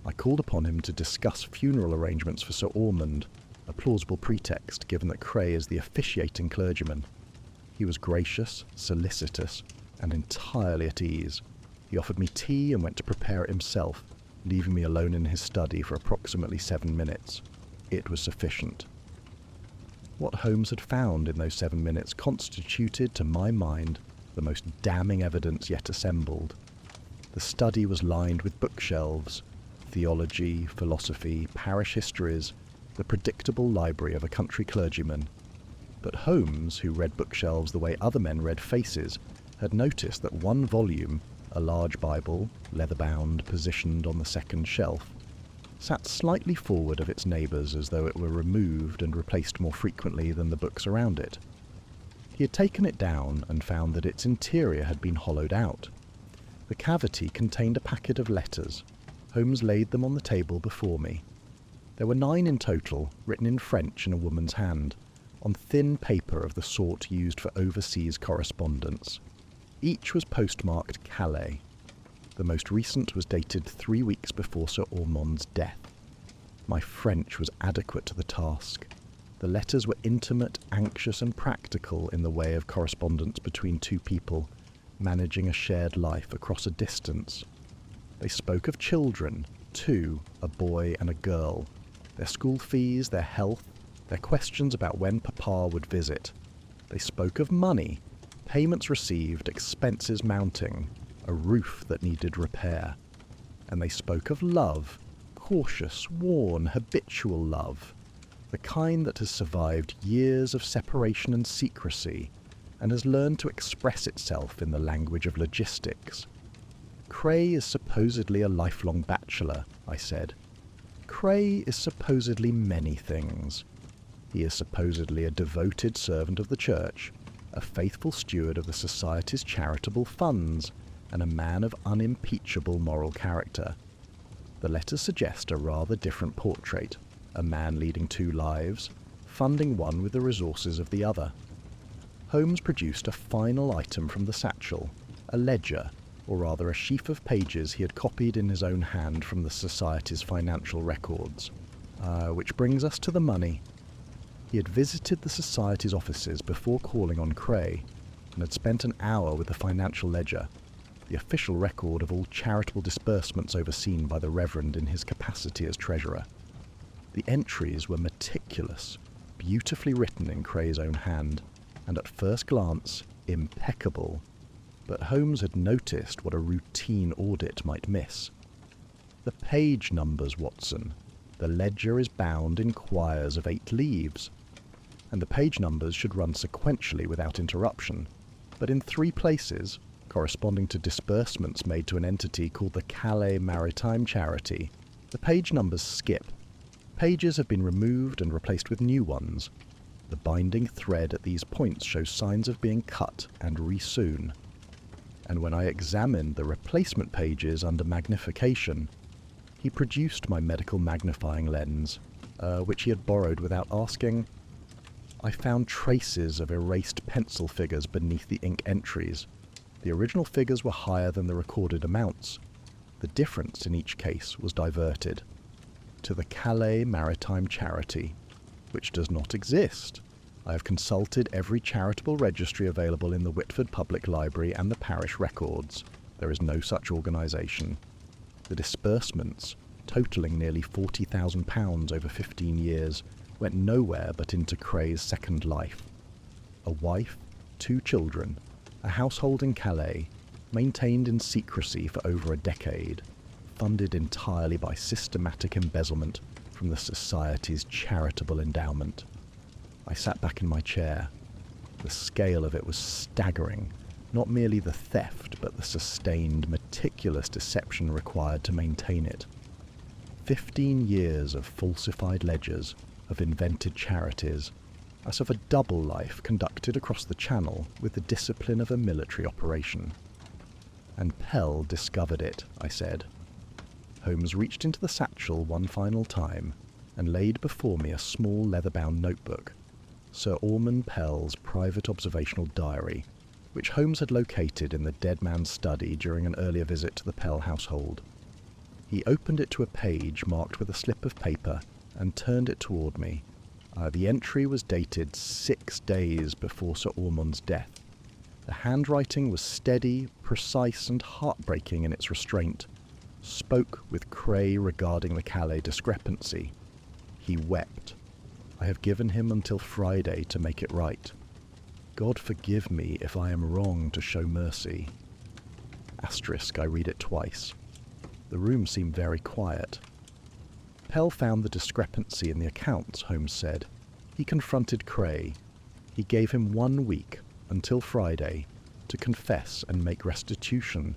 Speaker 1: I called upon him to discuss funeral arrangements for Sir Ormond, a plausible pretext given that Cray is the officiating clergyman. He was gracious, solicitous, and entirely at ease. He offered me tea and went to prepare it himself, leaving me alone in his study for approximately 7 minutes. It was sufficient. What Holmes had found in those 7 minutes constituted, to my mind, the most damning evidence yet assembled. The study was lined with bookshelves, theology, philosophy, parish histories, the predictable library of a country clergyman. But Holmes, who read bookshelves the way other men read faces, had noticed that one volume, a large Bible, leather-bound, positioned on the second shelf, sat slightly forward of its neighbours as though it were removed and replaced more frequently than the books around it. He had taken it down and found that its interior had been hollowed out. The cavity contained a packet of letters. Holmes laid them on the table before me. There were 9 in total, written in French in a woman's hand, on thin paper of the sort used for overseas correspondence. Each was postmarked Calais. The most recent was dated 3 weeks before Sir Ormond's death. My French was adequate to the task. The letters were intimate, anxious, and practical in the way of correspondence between two people, managing a shared life across a distance. They spoke of children, 2, a boy and a girl, their school fees, their health, their questions about when Papa would visit. They spoke of money, payments received, expenses mounting, a roof that needed repair. And they spoke of love, cautious, worn, habitual love, the kind that has survived years of separation and secrecy and has learned to express itself in the language of logistics. Cray is supposedly a lifelong bachelor, I said. Cray is supposedly many things. He is supposedly a devoted servant of the church, a faithful steward of the Society's charitable funds, and a man of unimpeachable moral character. The letters suggest a rather different portrait, a man leading 2 lives, funding one with the resources of the other. Holmes produced a final item from the satchel, a ledger, or rather a sheaf of pages he had copied in his own hand from the Society's financial records. Which brings us to the money. He had visited the Society's offices before calling on Cray, and had spent an hour with the financial ledger, the official record of all charitable disbursements overseen by the Reverend in his capacity as treasurer. The entries were meticulous, beautifully written in Cray's own hand, and at first glance, impeccable. But Holmes had noticed what a routine audit might miss. The page numbers, Watson. The ledger is bound in quires of 8 leaves, and the page numbers should run sequentially without interruption. But in 3 places, corresponding to disbursements made to an entity called the Calais Maritime Charity, the page numbers skip. Pages have been removed and replaced with new ones. The binding thread at these points shows signs of being cut and re-sewn. And when I examined the replacement pages under magnification, he produced my medical magnifying lens, which he had borrowed without asking. I found traces of erased pencil figures beneath the ink entries. The original figures were higher than the recorded amounts. The difference in each case was diverted to the Calais Maritime Charity, which does not exist. I have consulted every charitable registry available in the Whitford Public Library and the parish records. There is no such organisation. The disbursements, totalling nearly £40,000 over 15 years, went nowhere but into Cray's second life. A wife, 2 children, a household in Calais, maintained in secrecy for over a decade, funded entirely by systematic embezzlement from the Society's charitable endowment. I sat back in my chair. The scale of it was staggering, not merely the theft, but the sustained, meticulous deception required to maintain it. 15 years of falsified ledgers, of invented charities, as of a double life conducted across the Channel with the discipline of a military operation. And Pell discovered it, I said. Holmes reached into the satchel one final time, and laid before me a small leather-bound notebook, Sir Ormond Pell's private observational diary, which Holmes had located in the dead man's study during an earlier visit to the Pell household. He opened it to a page marked with a slip of paper and turned it toward me. The entry was dated 6 days before Sir Ormond's death. The handwriting was steady, precise, and heartbreaking in its restraint. Spoke with Cray regarding the Calais discrepancy. He wept. I have given him until Friday to make it right. God forgive me if I am wrong to show mercy. Asterisk, I read it twice. The room seemed very quiet. Pell found the discrepancy in the accounts, Holmes said. He confronted Cray. He gave him 1 week, until Friday, to confess and make restitution.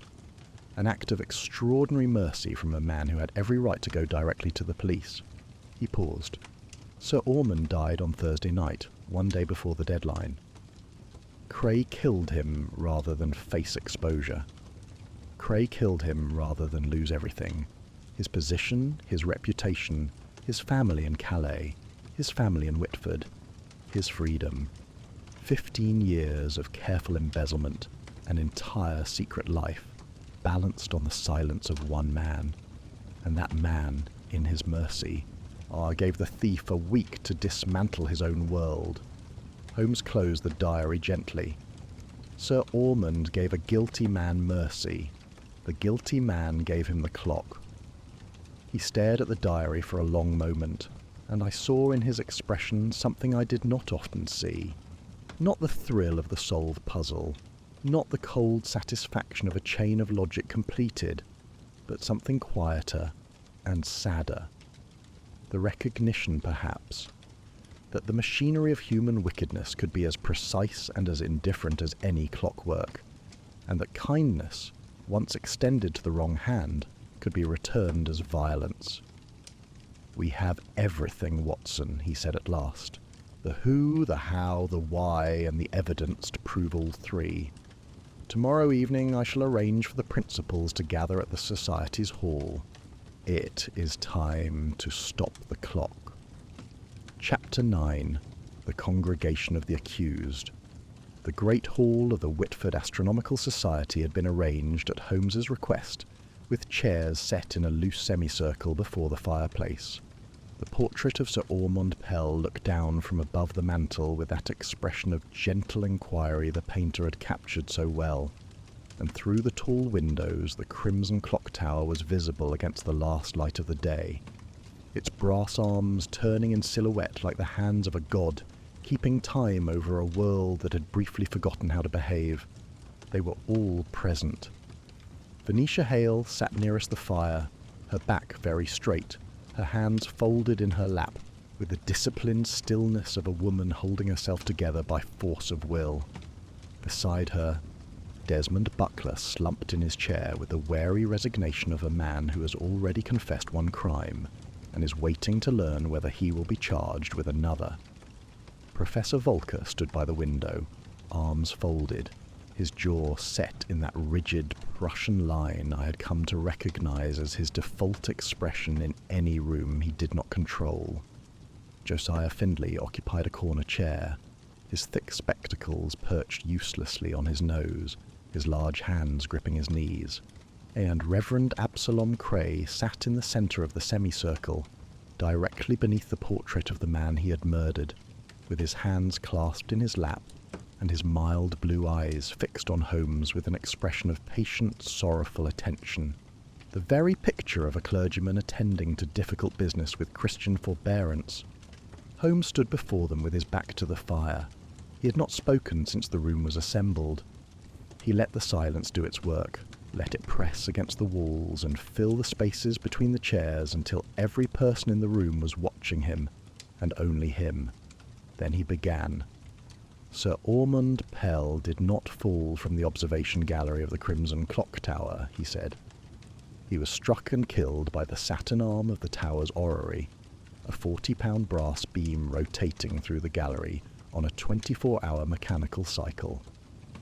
Speaker 1: An act of extraordinary mercy from a man who had every right to go directly to the police. He paused. Sir Ormond died on Thursday night, 1 day before the deadline. Cray killed him rather than face exposure. Cray killed him rather than lose everything. His position, his reputation, his family in Calais, his family in Whitford, his freedom. 15 years of careful embezzlement, an entire secret life, balanced on the silence of one man. And that man, in his mercy, gave the thief a week to dismantle his own world. Holmes closed the diary gently. Sir Ormond gave a guilty man mercy. The guilty man gave him the clock. He stared at the diary for a long moment, and I saw in his expression something I did not often see. Not the thrill of the solved puzzle, not the cold satisfaction of a chain of logic completed, but something quieter and sadder. The recognition, perhaps, that the machinery of human wickedness could be as precise and as indifferent as any clockwork, and that kindness, once extended to the wrong hand, could be returned as violence. "We have everything, Watson," he said at last. "The who, the how, the why, and the evidence to prove all three. Tomorrow evening I shall arrange for the principals to gather at the Society's hall. It is time to stop the clock." Chapter 9. The Congregation of the Accused. The great hall of the Whitford Astronomical Society had been arranged at Holmes's request, with chairs set in a loose semicircle before the fireplace. The portrait of Sir Ormond Pell looked down from above the mantel with that expression of gentle inquiry the painter had captured so well, and through the tall windows the crimson clock tower was visible against the last light of the day, its brass arms turning in silhouette like the hands of a god, keeping time over a world that had briefly forgotten how to behave. They were all present. Venetia Hale sat nearest the fire, her back very straight, her hands folded in her lap, with the disciplined stillness of a woman holding herself together by force of will. Beside her, Desmond Buckler slumped in his chair with the wary resignation of a man who has already confessed one crime, and is waiting to learn whether he will be charged with another. Professor Volker stood by the window, arms folded, his jaw set in that rigid Prussian line I had come to recognize as his default expression in any room he did not control. Josiah Findlay occupied a corner chair, his thick spectacles perched uselessly on his nose, his large hands gripping his knees. And Reverend Absalom Cray sat in the centre of the semicircle, directly beneath the portrait of the man he had murdered, with his hands clasped in his lap, and his mild blue eyes fixed on Holmes with an expression of patient, sorrowful attention. The very picture of a clergyman attending to difficult business with Christian forbearance. Holmes stood before them with his back to the fire. He had not spoken since the room was assembled. He let the silence do its work, let it press against the walls and fill the spaces between the chairs until every person in the room was watching him, and only him. Then he began. "Sir Ormond Pell did not fall from the observation gallery of the Crimson Clock Tower," he said. "He was struck and killed by the Saturn arm of the tower's orrery, a 40-pound brass beam rotating through the gallery on a 24-hour mechanical cycle.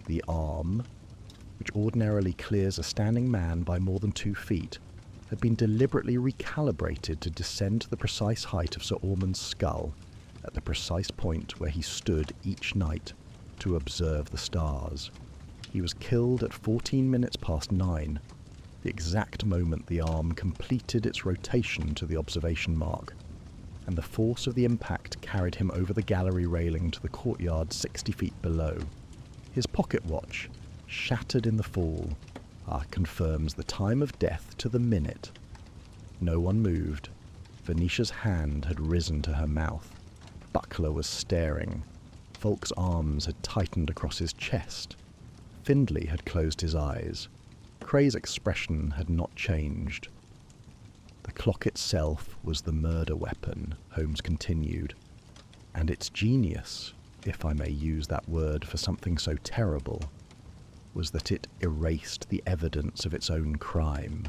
Speaker 1: The arm, which ordinarily clears a standing man by more than 2 feet, had been deliberately recalibrated to descend to the precise height of Sir Ormond's skull at the precise point where he stood each night to observe the stars. He was killed at 14 minutes past 9, the exact moment the arm completed its rotation to the observation mark, and the force of the impact carried him over the gallery railing to the courtyard 60 feet below. His pocket watch, shattered in the fall, confirms the time of death to the minute. No one moved. Venetia's hand had risen to her mouth. Buckler was staring. Falk's arms had tightened across his chest. Findlay had closed his eyes. Cray's expression had not changed. The clock itself was the murder weapon, Holmes continued, and its genius, if I may use that word for something so terrible, was that it erased the evidence of its own crime.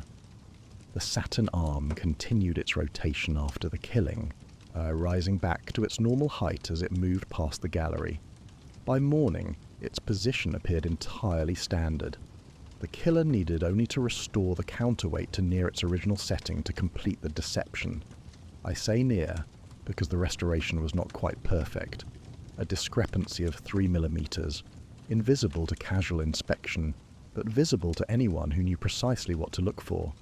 Speaker 1: The Saturn arm continued its rotation after the killing, rising back to its normal height as it moved past the gallery. By morning, its position appeared entirely standard. The killer needed only to restore the counterweight to near its original setting to complete the deception. I say near because the restoration was not quite perfect. A discrepancy of 3 millimeters, invisible to casual inspection, but visible to anyone who knew precisely what to look for.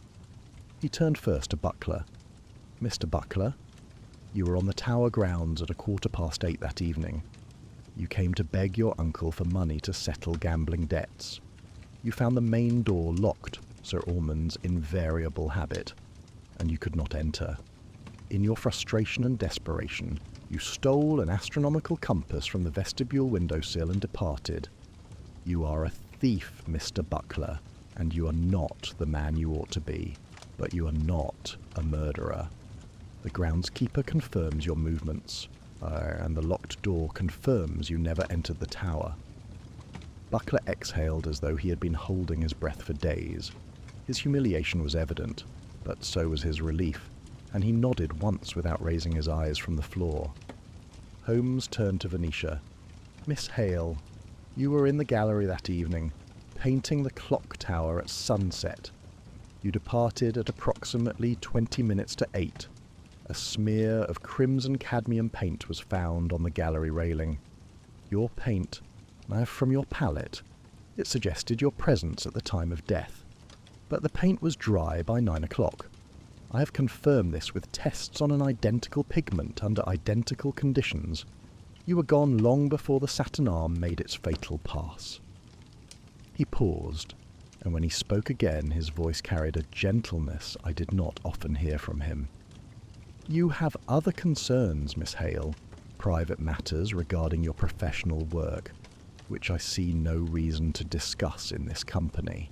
Speaker 1: He turned first to Buckler. "Mr. Buckler, you were on the Tower grounds at 8:15 that evening. You came to beg your uncle for money to settle gambling debts. You found the main door locked, Sir Ormond's invariable habit, and you could not enter. In your frustration and desperation, you stole an astronomical compass from the vestibule windowsill and departed. You are a thief, Mr. Buckler, and you are not the man you ought to be, but you are not a murderer. The groundskeeper confirms your movements, and the locked door confirms you never entered the tower." Buckler exhaled as though he had been holding his breath for days. His humiliation was evident, but so was his relief, and he nodded once without raising his eyes from the floor. Holmes turned to Venetia. "Miss Hale, you were in the gallery that evening, painting the clock tower at sunset. You departed at approximately 20 minutes to 8. A smear of crimson cadmium paint was found on the gallery railing. Your paint, from your palette, it suggested your presence at the time of death. But the paint was dry by 9 o'clock. I have confirmed this with tests on an identical pigment under identical conditions. You were gone long before the Saturn arm made its fatal pass." He paused, and when he spoke again his voice carried a gentleness I did not often hear from him. "You have other concerns, Miss Hale, private matters regarding your professional work, which I see no reason to discuss in this company.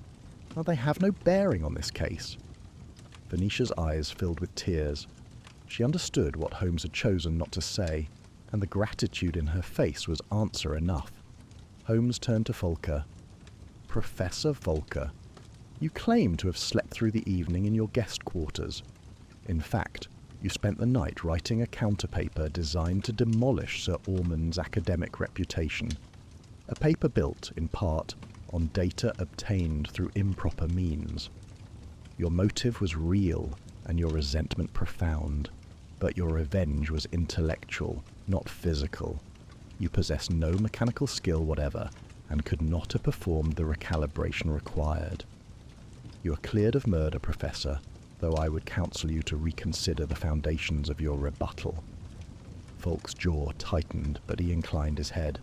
Speaker 1: They have no bearing on this case." Venetia's eyes filled with tears. She understood what Holmes had chosen not to say, and the gratitude in her face was answer enough. Holmes turned to Folker. "Professor Folker, you claim to have slept through the evening in your guest quarters. In fact, you spent the night writing a counterpaper designed to demolish Sir Ormond's academic reputation. A paper built, in part, on data obtained through improper means. Your motive was real, and your resentment profound, but your revenge was intellectual, not physical. You possess no mechanical skill whatever, and could not have performed the recalibration required. You are cleared of murder, Professor, though I would counsel you to reconsider the foundations of your rebuttal." Falk's jaw tightened, but he inclined his head.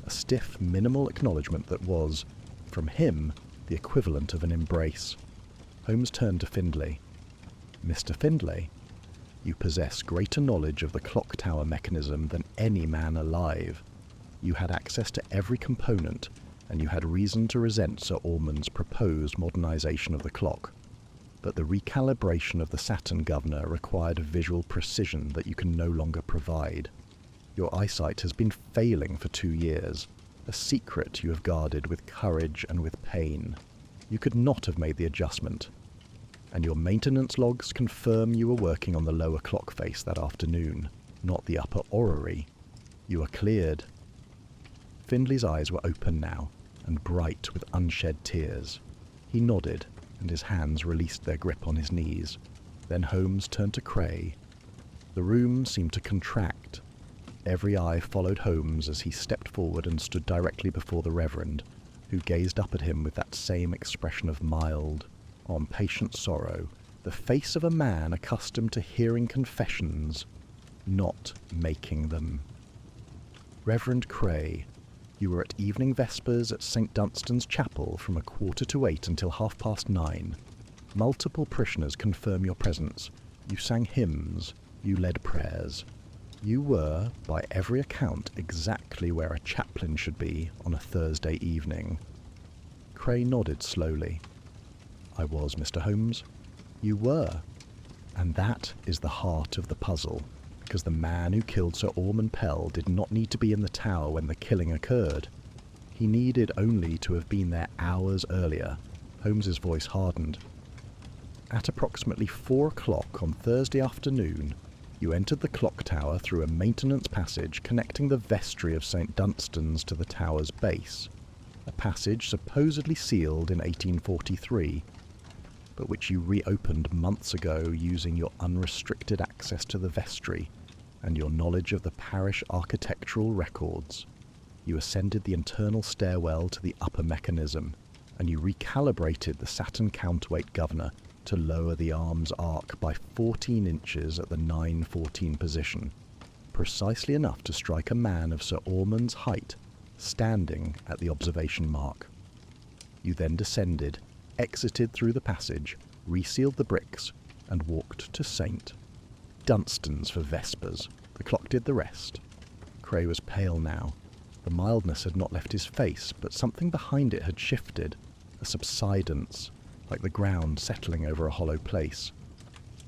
Speaker 1: A stiff, minimal acknowledgement that was, from him, the equivalent of an embrace. Holmes turned to Findlay. "Mr. Findlay, you possess greater knowledge of the clock tower mechanism than any man alive. You had access to every component, and you had reason to resent Sir Ormond's proposed modernization of the clock. But the recalibration of the Saturn governor required a visual precision that you can no longer provide. Your eyesight has been failing for 2 years, a secret you have guarded with courage and with pain. You could not have made the adjustment, and your maintenance logs confirm you were working on the lower clock face that afternoon, not the upper orrery. You are cleared." Findlay's eyes were open now, and bright with unshed tears. He nodded, and his hands released their grip on his knees. Then Holmes turned to Cray. The room seemed to contract. Every eye followed Holmes as he stepped forward and stood directly before the Reverend, who gazed up at him with that same expression of mild, patient sorrow, the face of a man accustomed to hearing confessions, not making them. Reverend Cray, you were at evening vespers at St. Dunstan's Chapel from 8:15 until 9:30. Multiple parishioners confirm your presence. You sang hymns. You led prayers. You were, by every account, exactly where a chaplain should be on a Thursday evening. Cray nodded slowly. I was, Mr. Holmes. You were. And that is the heart of the puzzle, because the man who killed Sir Ormond Pell did not need to be in the tower when the killing occurred. He needed only to have been there hours earlier. Holmes's voice hardened. At approximately 4 o'clock on Thursday afternoon, you entered the clock tower through a maintenance passage connecting the vestry of St. Dunstan's to the tower's base, a passage supposedly sealed in 1843, but which you reopened months ago using your unrestricted access to the vestry and your knowledge of the parish architectural records. You ascended the internal stairwell to the upper mechanism, and you recalibrated the Saturn counterweight governor to lower the arm's arc by 14 inches at the 9:14 position, precisely enough to strike a man of Sir Ormond's height standing at the observation mark. You then descended, exited through the passage, resealed the bricks, and walked to St. Dunstan's for vespers. The clock did the rest. Cray was pale now. The mildness had not left his face, but something behind it had shifted, a subsidence, like the ground settling over a hollow place.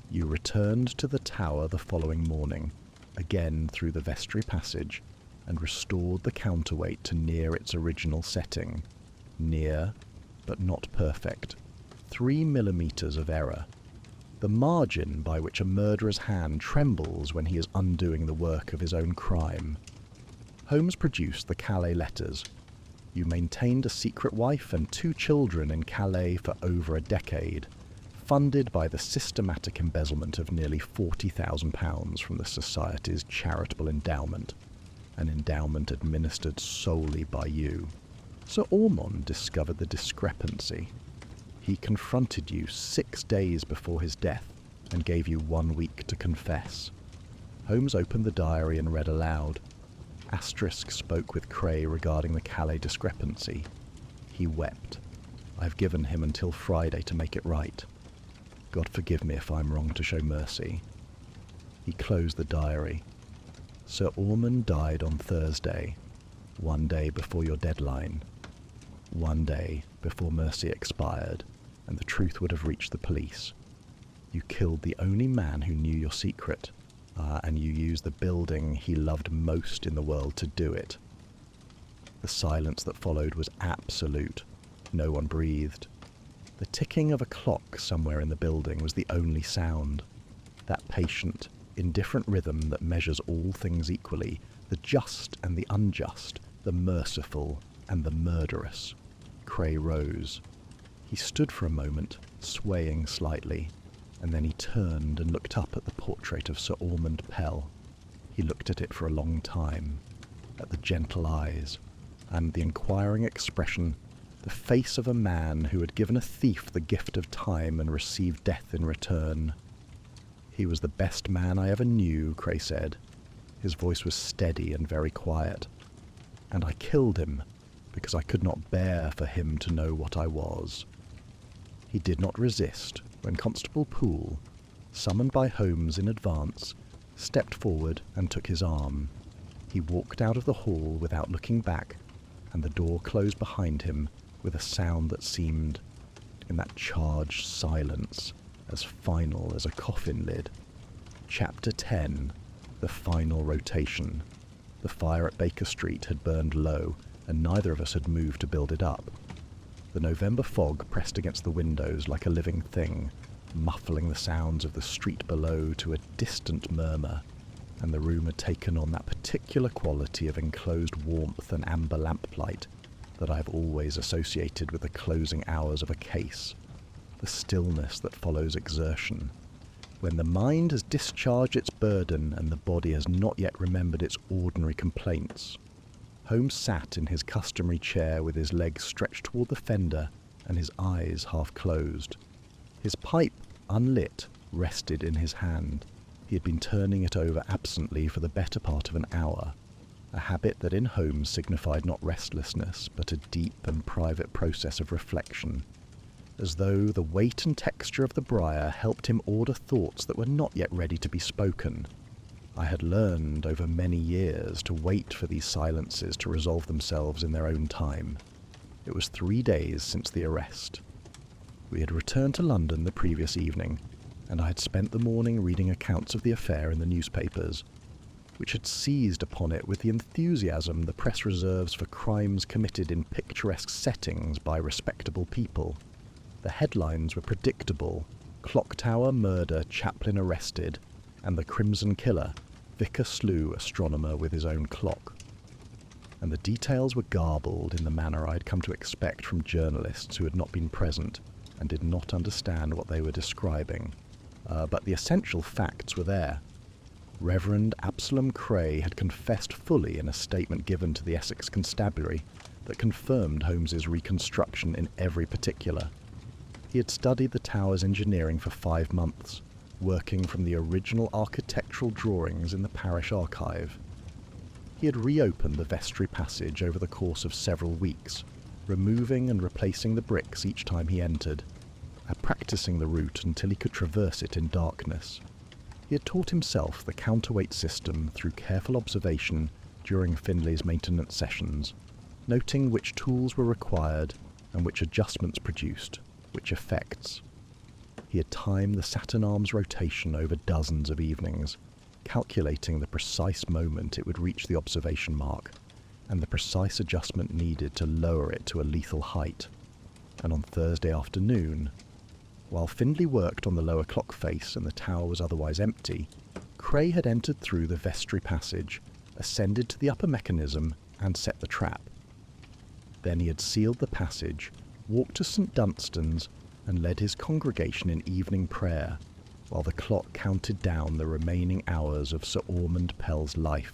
Speaker 1: You returned to the tower the following morning, again through the vestry passage, and restored the counterweight to near its original setting. Near, but not perfect. 3 millimeters of error. The margin by which a murderer's hand trembles when he is undoing the work of his own crime. Holmes produced the Calais letters. You maintained a secret wife and 2 children in Calais for over a decade, funded by the systematic embezzlement of nearly £40,000 from the Society's charitable endowment, an endowment administered solely by you. Sir Ormond discovered the discrepancy. He confronted you 6 days before his death and gave you 1 week to confess. Holmes opened the diary and read aloud. Asterisk spoke with Cray regarding the Calais discrepancy. He wept. I've given him until Friday to make it right. God forgive me if I'm wrong to show mercy. He closed the diary. Sir Ormond died on Thursday, 1 day before your deadline. 1 day before mercy expired, and the truth would have reached the police. You killed the only man who knew your secret. And you used the building he loved most in the world to do it. The silence that followed was absolute. No one breathed. The ticking of a clock somewhere in the building was the only sound. That patient, indifferent rhythm that measures all things equally, the just and the unjust, the merciful and the murderous. Cray rose. He stood for a moment, swaying slightly, and then he turned and looked up at the portrait of Sir Ormond Pell. He looked at it for a long time, at the gentle eyes, and the inquiring expression, the face of a man who had given a thief the gift of time and received death in return. He was the best man I ever knew, Cray said. His voice was steady and very quiet. And I killed him, because I could not bear for him to know what I was. He did not resist when Constable Poole, summoned by Holmes in advance, stepped forward and took his arm. He walked out of the hall without looking back, and the door closed behind him with a sound that seemed, in that charged silence, as final as a coffin lid. Chapter 10. The Final Rotation. The fire at Baker Street had burned low, and neither of us had moved to build it up. The November fog pressed against the windows like a living thing, muffling the sounds of the street below to a distant murmur, and the room had taken on that particular quality of enclosed warmth and amber lamplight that I have always associated with the closing hours of a case. the stillness that follows exertion. When the mind has discharged its burden and the body has not yet remembered its ordinary complaints. Holmes sat in his customary chair with his legs stretched toward the fender and his eyes half closed. His pipe, unlit, rested in his hand. He had been turning it over absently for the better part of an hour, a habit that in Holmes signified not restlessness, but a deep and private process of reflection, as though the weight and texture of the briar helped him order thoughts that were not yet ready to be spoken. I had learned over many years to wait for these silences to resolve themselves in their own time. It was 3 days since the arrest. We had returned to London the previous evening, and I had spent the morning reading accounts of the affair in the newspapers, which had seized upon it with the enthusiasm the press reserves for crimes committed in picturesque settings by respectable people. The headlines were predictable: Clocktower murder, chaplain arrested, and the Crimson Killer, vicar slew astronomer with his own clock. And the details were garbled in the manner I had come to expect from journalists who had not been present and did not understand what they were describing. But the essential facts were there. Reverend Absalom Cray had confessed fully in a statement given to the Essex Constabulary that confirmed Holmes's reconstruction in every particular. He had studied the tower's engineering for 5 months, working from the original architectural drawings in the parish archive. He had reopened the vestry passage over the course of several weeks, removing and replacing the bricks each time he entered, practicing the route until he could traverse it in darkness. He had taught himself the counterweight system through careful observation during Findlay's maintenance sessions, noting which tools were required and which adjustments produced which effects. He had timed the Saturn arm's rotation over dozens of evenings, calculating the precise moment it would reach the observation mark and the precise adjustment needed to lower it to a lethal height. And on Thursday afternoon, while Findlay worked on the lower clock face and the tower was otherwise empty, Cray had entered through the vestry passage, ascended to the upper mechanism, and set the trap. Then he had sealed the passage, walked to St. Dunstan's, and led his congregation in evening prayer, while the clock counted down the remaining hours of Sir Ormond Pell's life.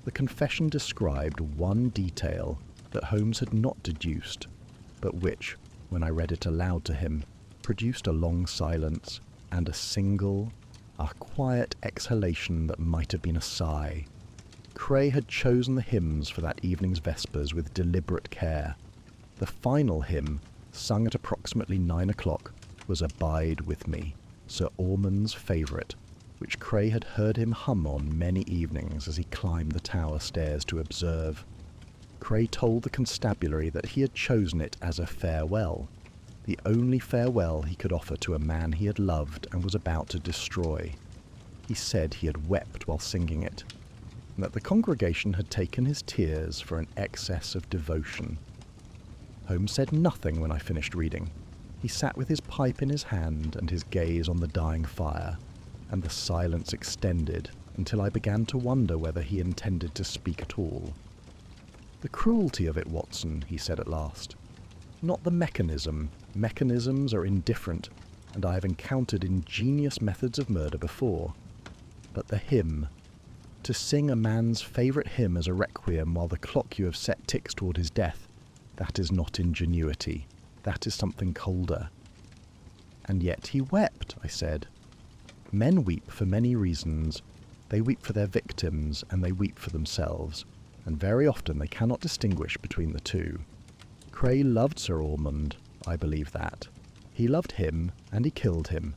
Speaker 1: The confession described one detail that Holmes had not deduced, but which, when I read it aloud to him, produced a long silence and a quiet exhalation that might have been a sigh. Cray had chosen the hymns for that evening's vespers with deliberate care. The final hymn, sung at approximately 9 o'clock, was Abide With Me, Sir Ormond's favourite, which Cray had heard him hum on many evenings as he climbed the tower stairs to observe. Cray told the constabulary that he had chosen it as a farewell, the only farewell he could offer to a man he had loved and was about to destroy. He said he had wept while singing it, and that the congregation had taken his tears for an excess of devotion. Holmes said nothing when I finished reading. He sat with his pipe in his hand and his gaze on the dying fire, and the silence extended until I began to wonder whether he intended to speak at all. "The cruelty of it, Watson," he said at last. "Not the mechanism. Mechanisms are indifferent, and I have encountered ingenious methods of murder before. But the hymn. To sing a man's favourite hymn as a requiem while the clock you have set ticks toward his death, that is not ingenuity. That is something colder." "And yet he wept," I said. "Men weep for many reasons. They weep for their victims, and they weep for themselves, and very often they cannot distinguish between the two. Cray loved Sir Ormond, I believe that. He loved him, and he killed him,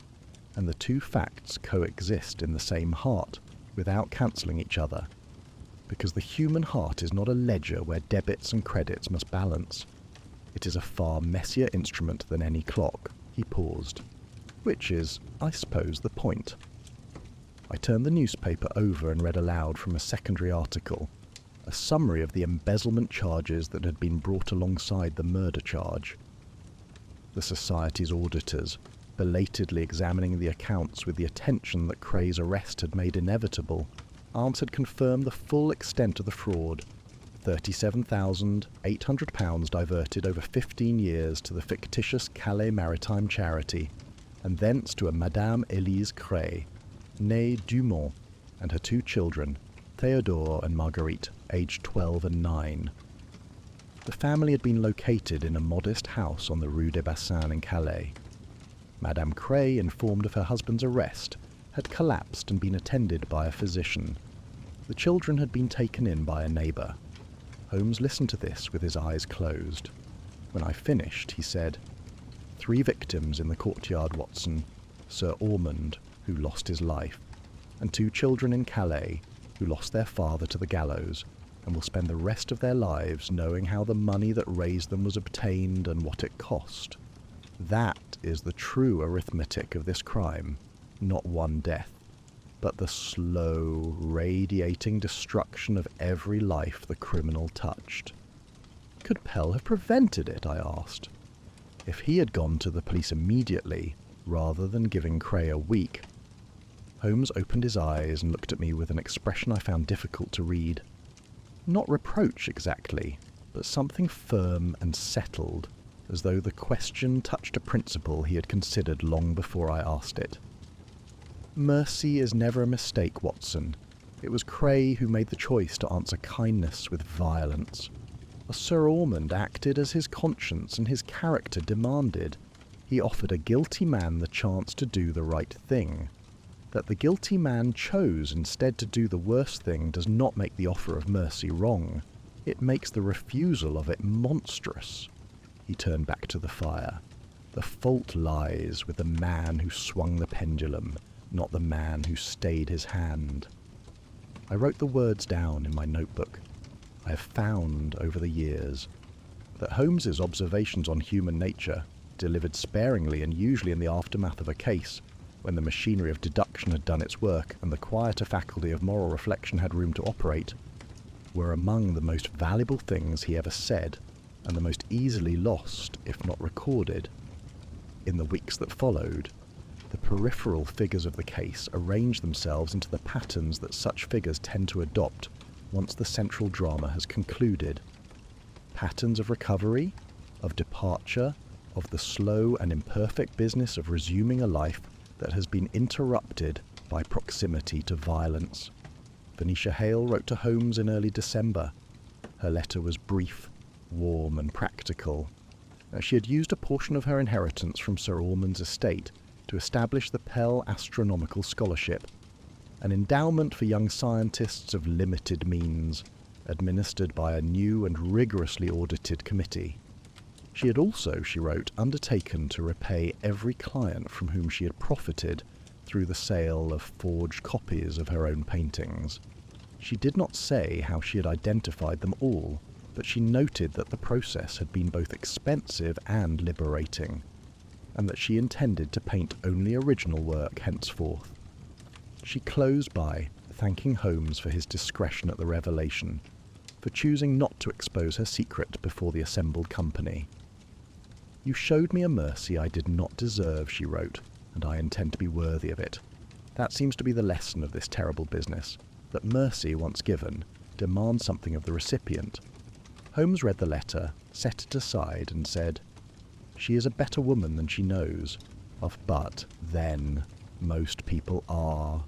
Speaker 1: and the two facts coexist in the same heart, without cancelling each other, because the human heart is not a ledger where debits and credits must balance. It is a far messier instrument than any clock." He paused. "Which is, I suppose, the point." I turned the newspaper over and read aloud from a secondary article, a summary of the embezzlement charges that had been brought alongside the murder charge. The Society's auditors, belatedly examining the accounts with the attention that Cray's arrest had made inevitable, Arms had confirmed the full extent of the fraud. £37,800 diverted over 15 years to the fictitious Calais Maritime Charity, and thence to a Madame Élise Cray, née Dumont, and her 2 children, Théodore and Marguerite, aged 12 and 9. The family had been located in a modest house on the Rue des Bassins in Calais. Madame Cray, informed of her husband's arrest, had collapsed and been attended by a physician. The children had been taken in by a neighbour. Holmes listened to this with his eyes closed. When I finished, he said, 3 victims in the courtyard, Watson. Sir Ormond, who lost his life, and 2 children in Calais, who lost their father to the gallows, and will spend the rest of their lives knowing how the money that raised them was obtained and what it cost. That is the true arithmetic of this crime, not one death, but the slow, radiating destruction of every life the criminal touched. Could Pell have prevented it, I asked. If he had gone to the police immediately, rather than giving Cray a week. Holmes opened his eyes and looked at me with an expression I found difficult to read. Not reproach exactly, but something firm and settled, as though the question touched a principle he had considered long before I asked it. Mercy is never a mistake, Watson. It was Cray who made the choice to answer kindness with violence. Sir Ormond acted as his conscience and his character demanded. He offered a guilty man the chance to do the right thing. That the guilty man chose instead to do the worst thing does not make the offer of mercy wrong. It makes the refusal of it monstrous. He turned back to the fire. The fault lies with the man who swung the pendulum, not the man who stayed his hand. I wrote the words down in my notebook. I have found over the years that Holmes's observations on human nature, delivered sparingly and usually in the aftermath of a case, when the machinery of deduction had done its work and the quieter faculty of moral reflection had room to operate, were among the most valuable things he ever said, and the most easily lost, if not recorded. In the weeks that followed, the peripheral figures of the case arranged themselves into the patterns that such figures tend to adopt once the central drama has concluded. Patterns of recovery, of departure, of the slow and imperfect business of resuming a life that has been interrupted by proximity to violence. Venetia Hale wrote to Holmes in early December. Her letter was brief, warm and practical. She had used a portion of her inheritance from Sir Ormond's estate to establish the Pell Astronomical Scholarship, an endowment for young scientists of limited means, administered by a new and rigorously audited committee. She had also, she wrote, undertaken to repay every client from whom she had profited through the sale of forged copies of her own paintings. She did not say how she had identified them all, but she noted that the process had been both expensive and liberating, and that she intended to paint only original work henceforth. She closed by thanking Holmes for his discretion at the revelation, for choosing not to expose her secret before the assembled company. "You showed me a mercy I did not deserve," she wrote, "and I intend to be worthy of it. That seems to be the lesson of this terrible business, that mercy, once given, demands something of the recipient." Holmes read the letter, set it aside, and said, "She is a better woman than she knows of, but, then, most people are."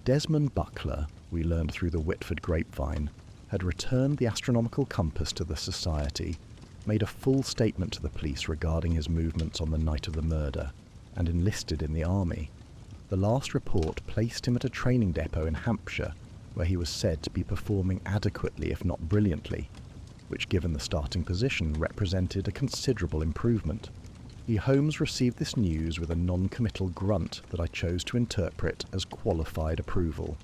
Speaker 1: Desmond Buckler, we learned through the Whitford grapevine, had returned the astronomical compass to the Society, made a full statement to the police regarding his movements on the night of the murder, and enlisted in the army. The last report placed him at a training depot in Hampshire, where he was said to be performing adequately if not brilliantly, which given the starting position represented a considerable improvement. Holmes received this news with a non-committal grunt that I chose to interpret as qualified approval.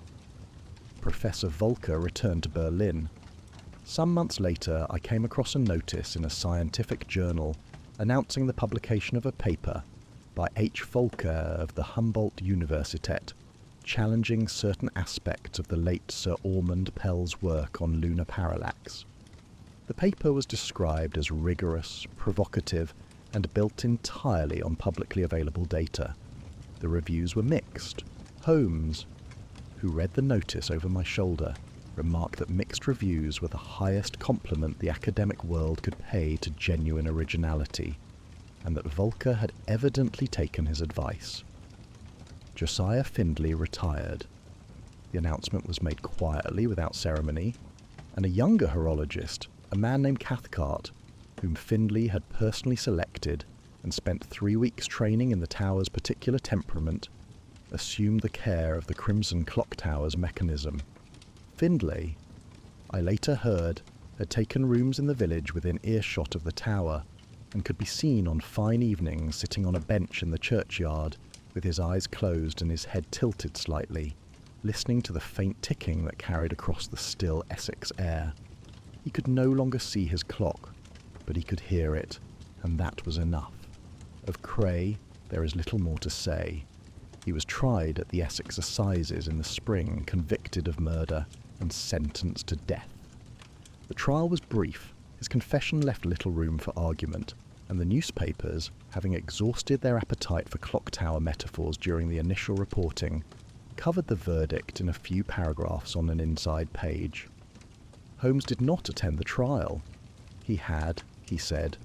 Speaker 1: Professor Volker returned to Berlin. Some months later, I came across a notice in a scientific journal announcing the publication of a paper by H. Volker of the Humboldt Universität, challenging certain aspects of the late Sir Ormond Pell's work on lunar parallax. The paper was described as rigorous, provocative, and built entirely on publicly available data. The reviews were mixed. Holmes, who read the notice over my shoulder, remarked that mixed reviews were the highest compliment the academic world could pay to genuine originality, and that Volker had evidently taken his advice. Josiah Findlay retired. The announcement was made quietly without ceremony, and a younger horologist, a man named Cathcart, whom Findlay had personally selected and spent 3 weeks training in the tower's particular temperament, assumed the care of the Crimson Clocktower's mechanism. Findlay, I later heard, had taken rooms in the village within earshot of the tower, and could be seen on fine evenings sitting on a bench in the churchyard, with his eyes closed and his head tilted slightly, listening to the faint ticking that carried across the still Essex air. He could no longer see his clock, but he could hear it, and that was enough. Of Cray, there is little more to say. He was tried at the Essex Assizes in the spring, convicted of murder, and sentenced to death. The trial was brief. His confession left little room for argument, and the newspapers, having exhausted their appetite for clock-tower metaphors during the initial reporting, covered the verdict in a few paragraphs on an inside page. Holmes did not attend the trial. He had, he said,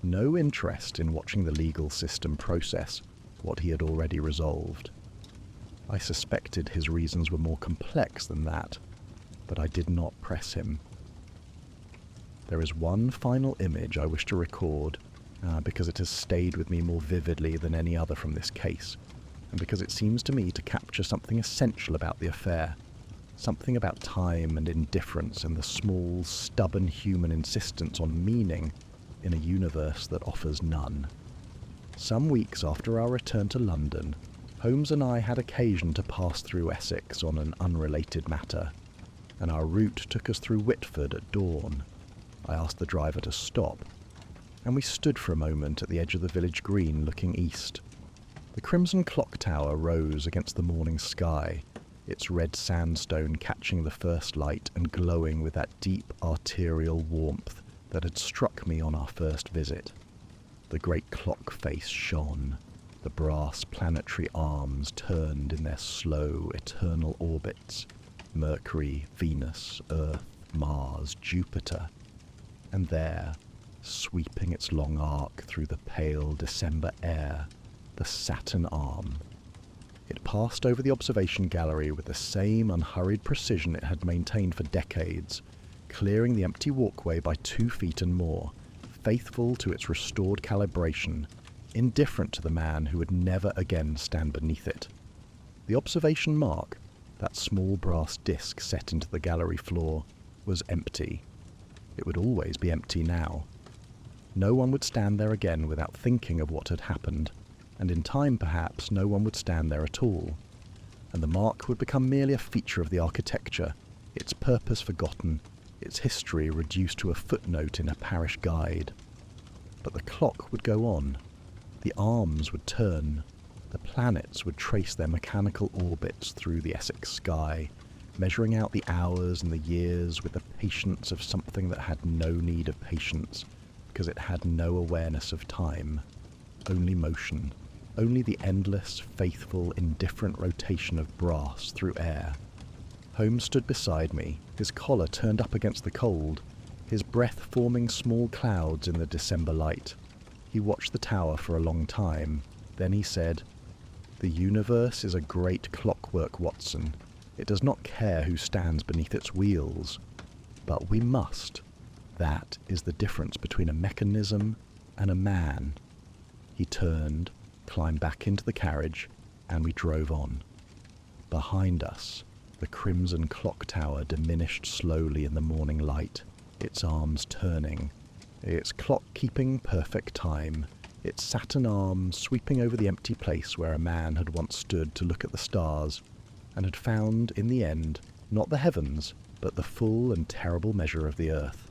Speaker 1: no interest in watching the legal system process what he had already resolved. I suspected his reasons were more complex than that, but I did not press him. There is one final image I wish to record, because it has stayed with me more vividly than any other from this case, and because it seems to me to capture something essential about the affair, something about time and indifference and the small, stubborn human insistence on meaning in a universe that offers none. Some weeks after our return to London, Holmes and I had occasion to pass through Essex on an unrelated matter, and our route took us through Whitford at dawn. I asked the driver to stop, and we stood for a moment at the edge of the village green looking east. The Crimson Clocktower rose against the morning sky, its red sandstone catching the first light and glowing with that deep arterial warmth that had struck me on our first visit. The great clock face shone, the brass planetary arms turned in their slow, eternal orbits, Mercury, Venus, Earth, Mars, Jupiter, and there, sweeping its long arc through the pale December air, the Saturn arm. It passed over the observation gallery with the same unhurried precision it had maintained for decades, clearing the empty walkway by 2 feet and more, faithful to its restored calibration, indifferent to the man who would never again stand beneath it. The observation mark, that small brass disc set into the gallery floor, was empty. It would always be empty now. No one would stand there again without thinking of what had happened, and in time perhaps no one would stand there at all, and the mark would become merely a feature of the architecture, its purpose forgotten, its history reduced to a footnote in a parish guide. But the clock would go on. The arms would turn. The planets would trace their mechanical orbits through the Essex sky, measuring out the hours and the years with the patience of something that had no need of patience, because it had no awareness of time, only motion, only the endless, faithful, indifferent rotation of brass through air. Holmes stood beside me, his collar turned up against the cold, his breath forming small clouds in the December light. He watched the tower for a long time. Then he said, "The universe is a great clockwork, Watson. It does not care who stands beneath its wheels. But we must. That is the difference between a mechanism and a man." He turned, climbed back into the carriage, and we drove on. Behind us, the Crimson Clocktower diminished slowly in the morning light, its arms turning, its clock keeping perfect time, its Saturn arm sweeping over the empty place where a man had once stood to look at the stars, and had found, in the end, not the heavens, but the full and terrible measure of the earth.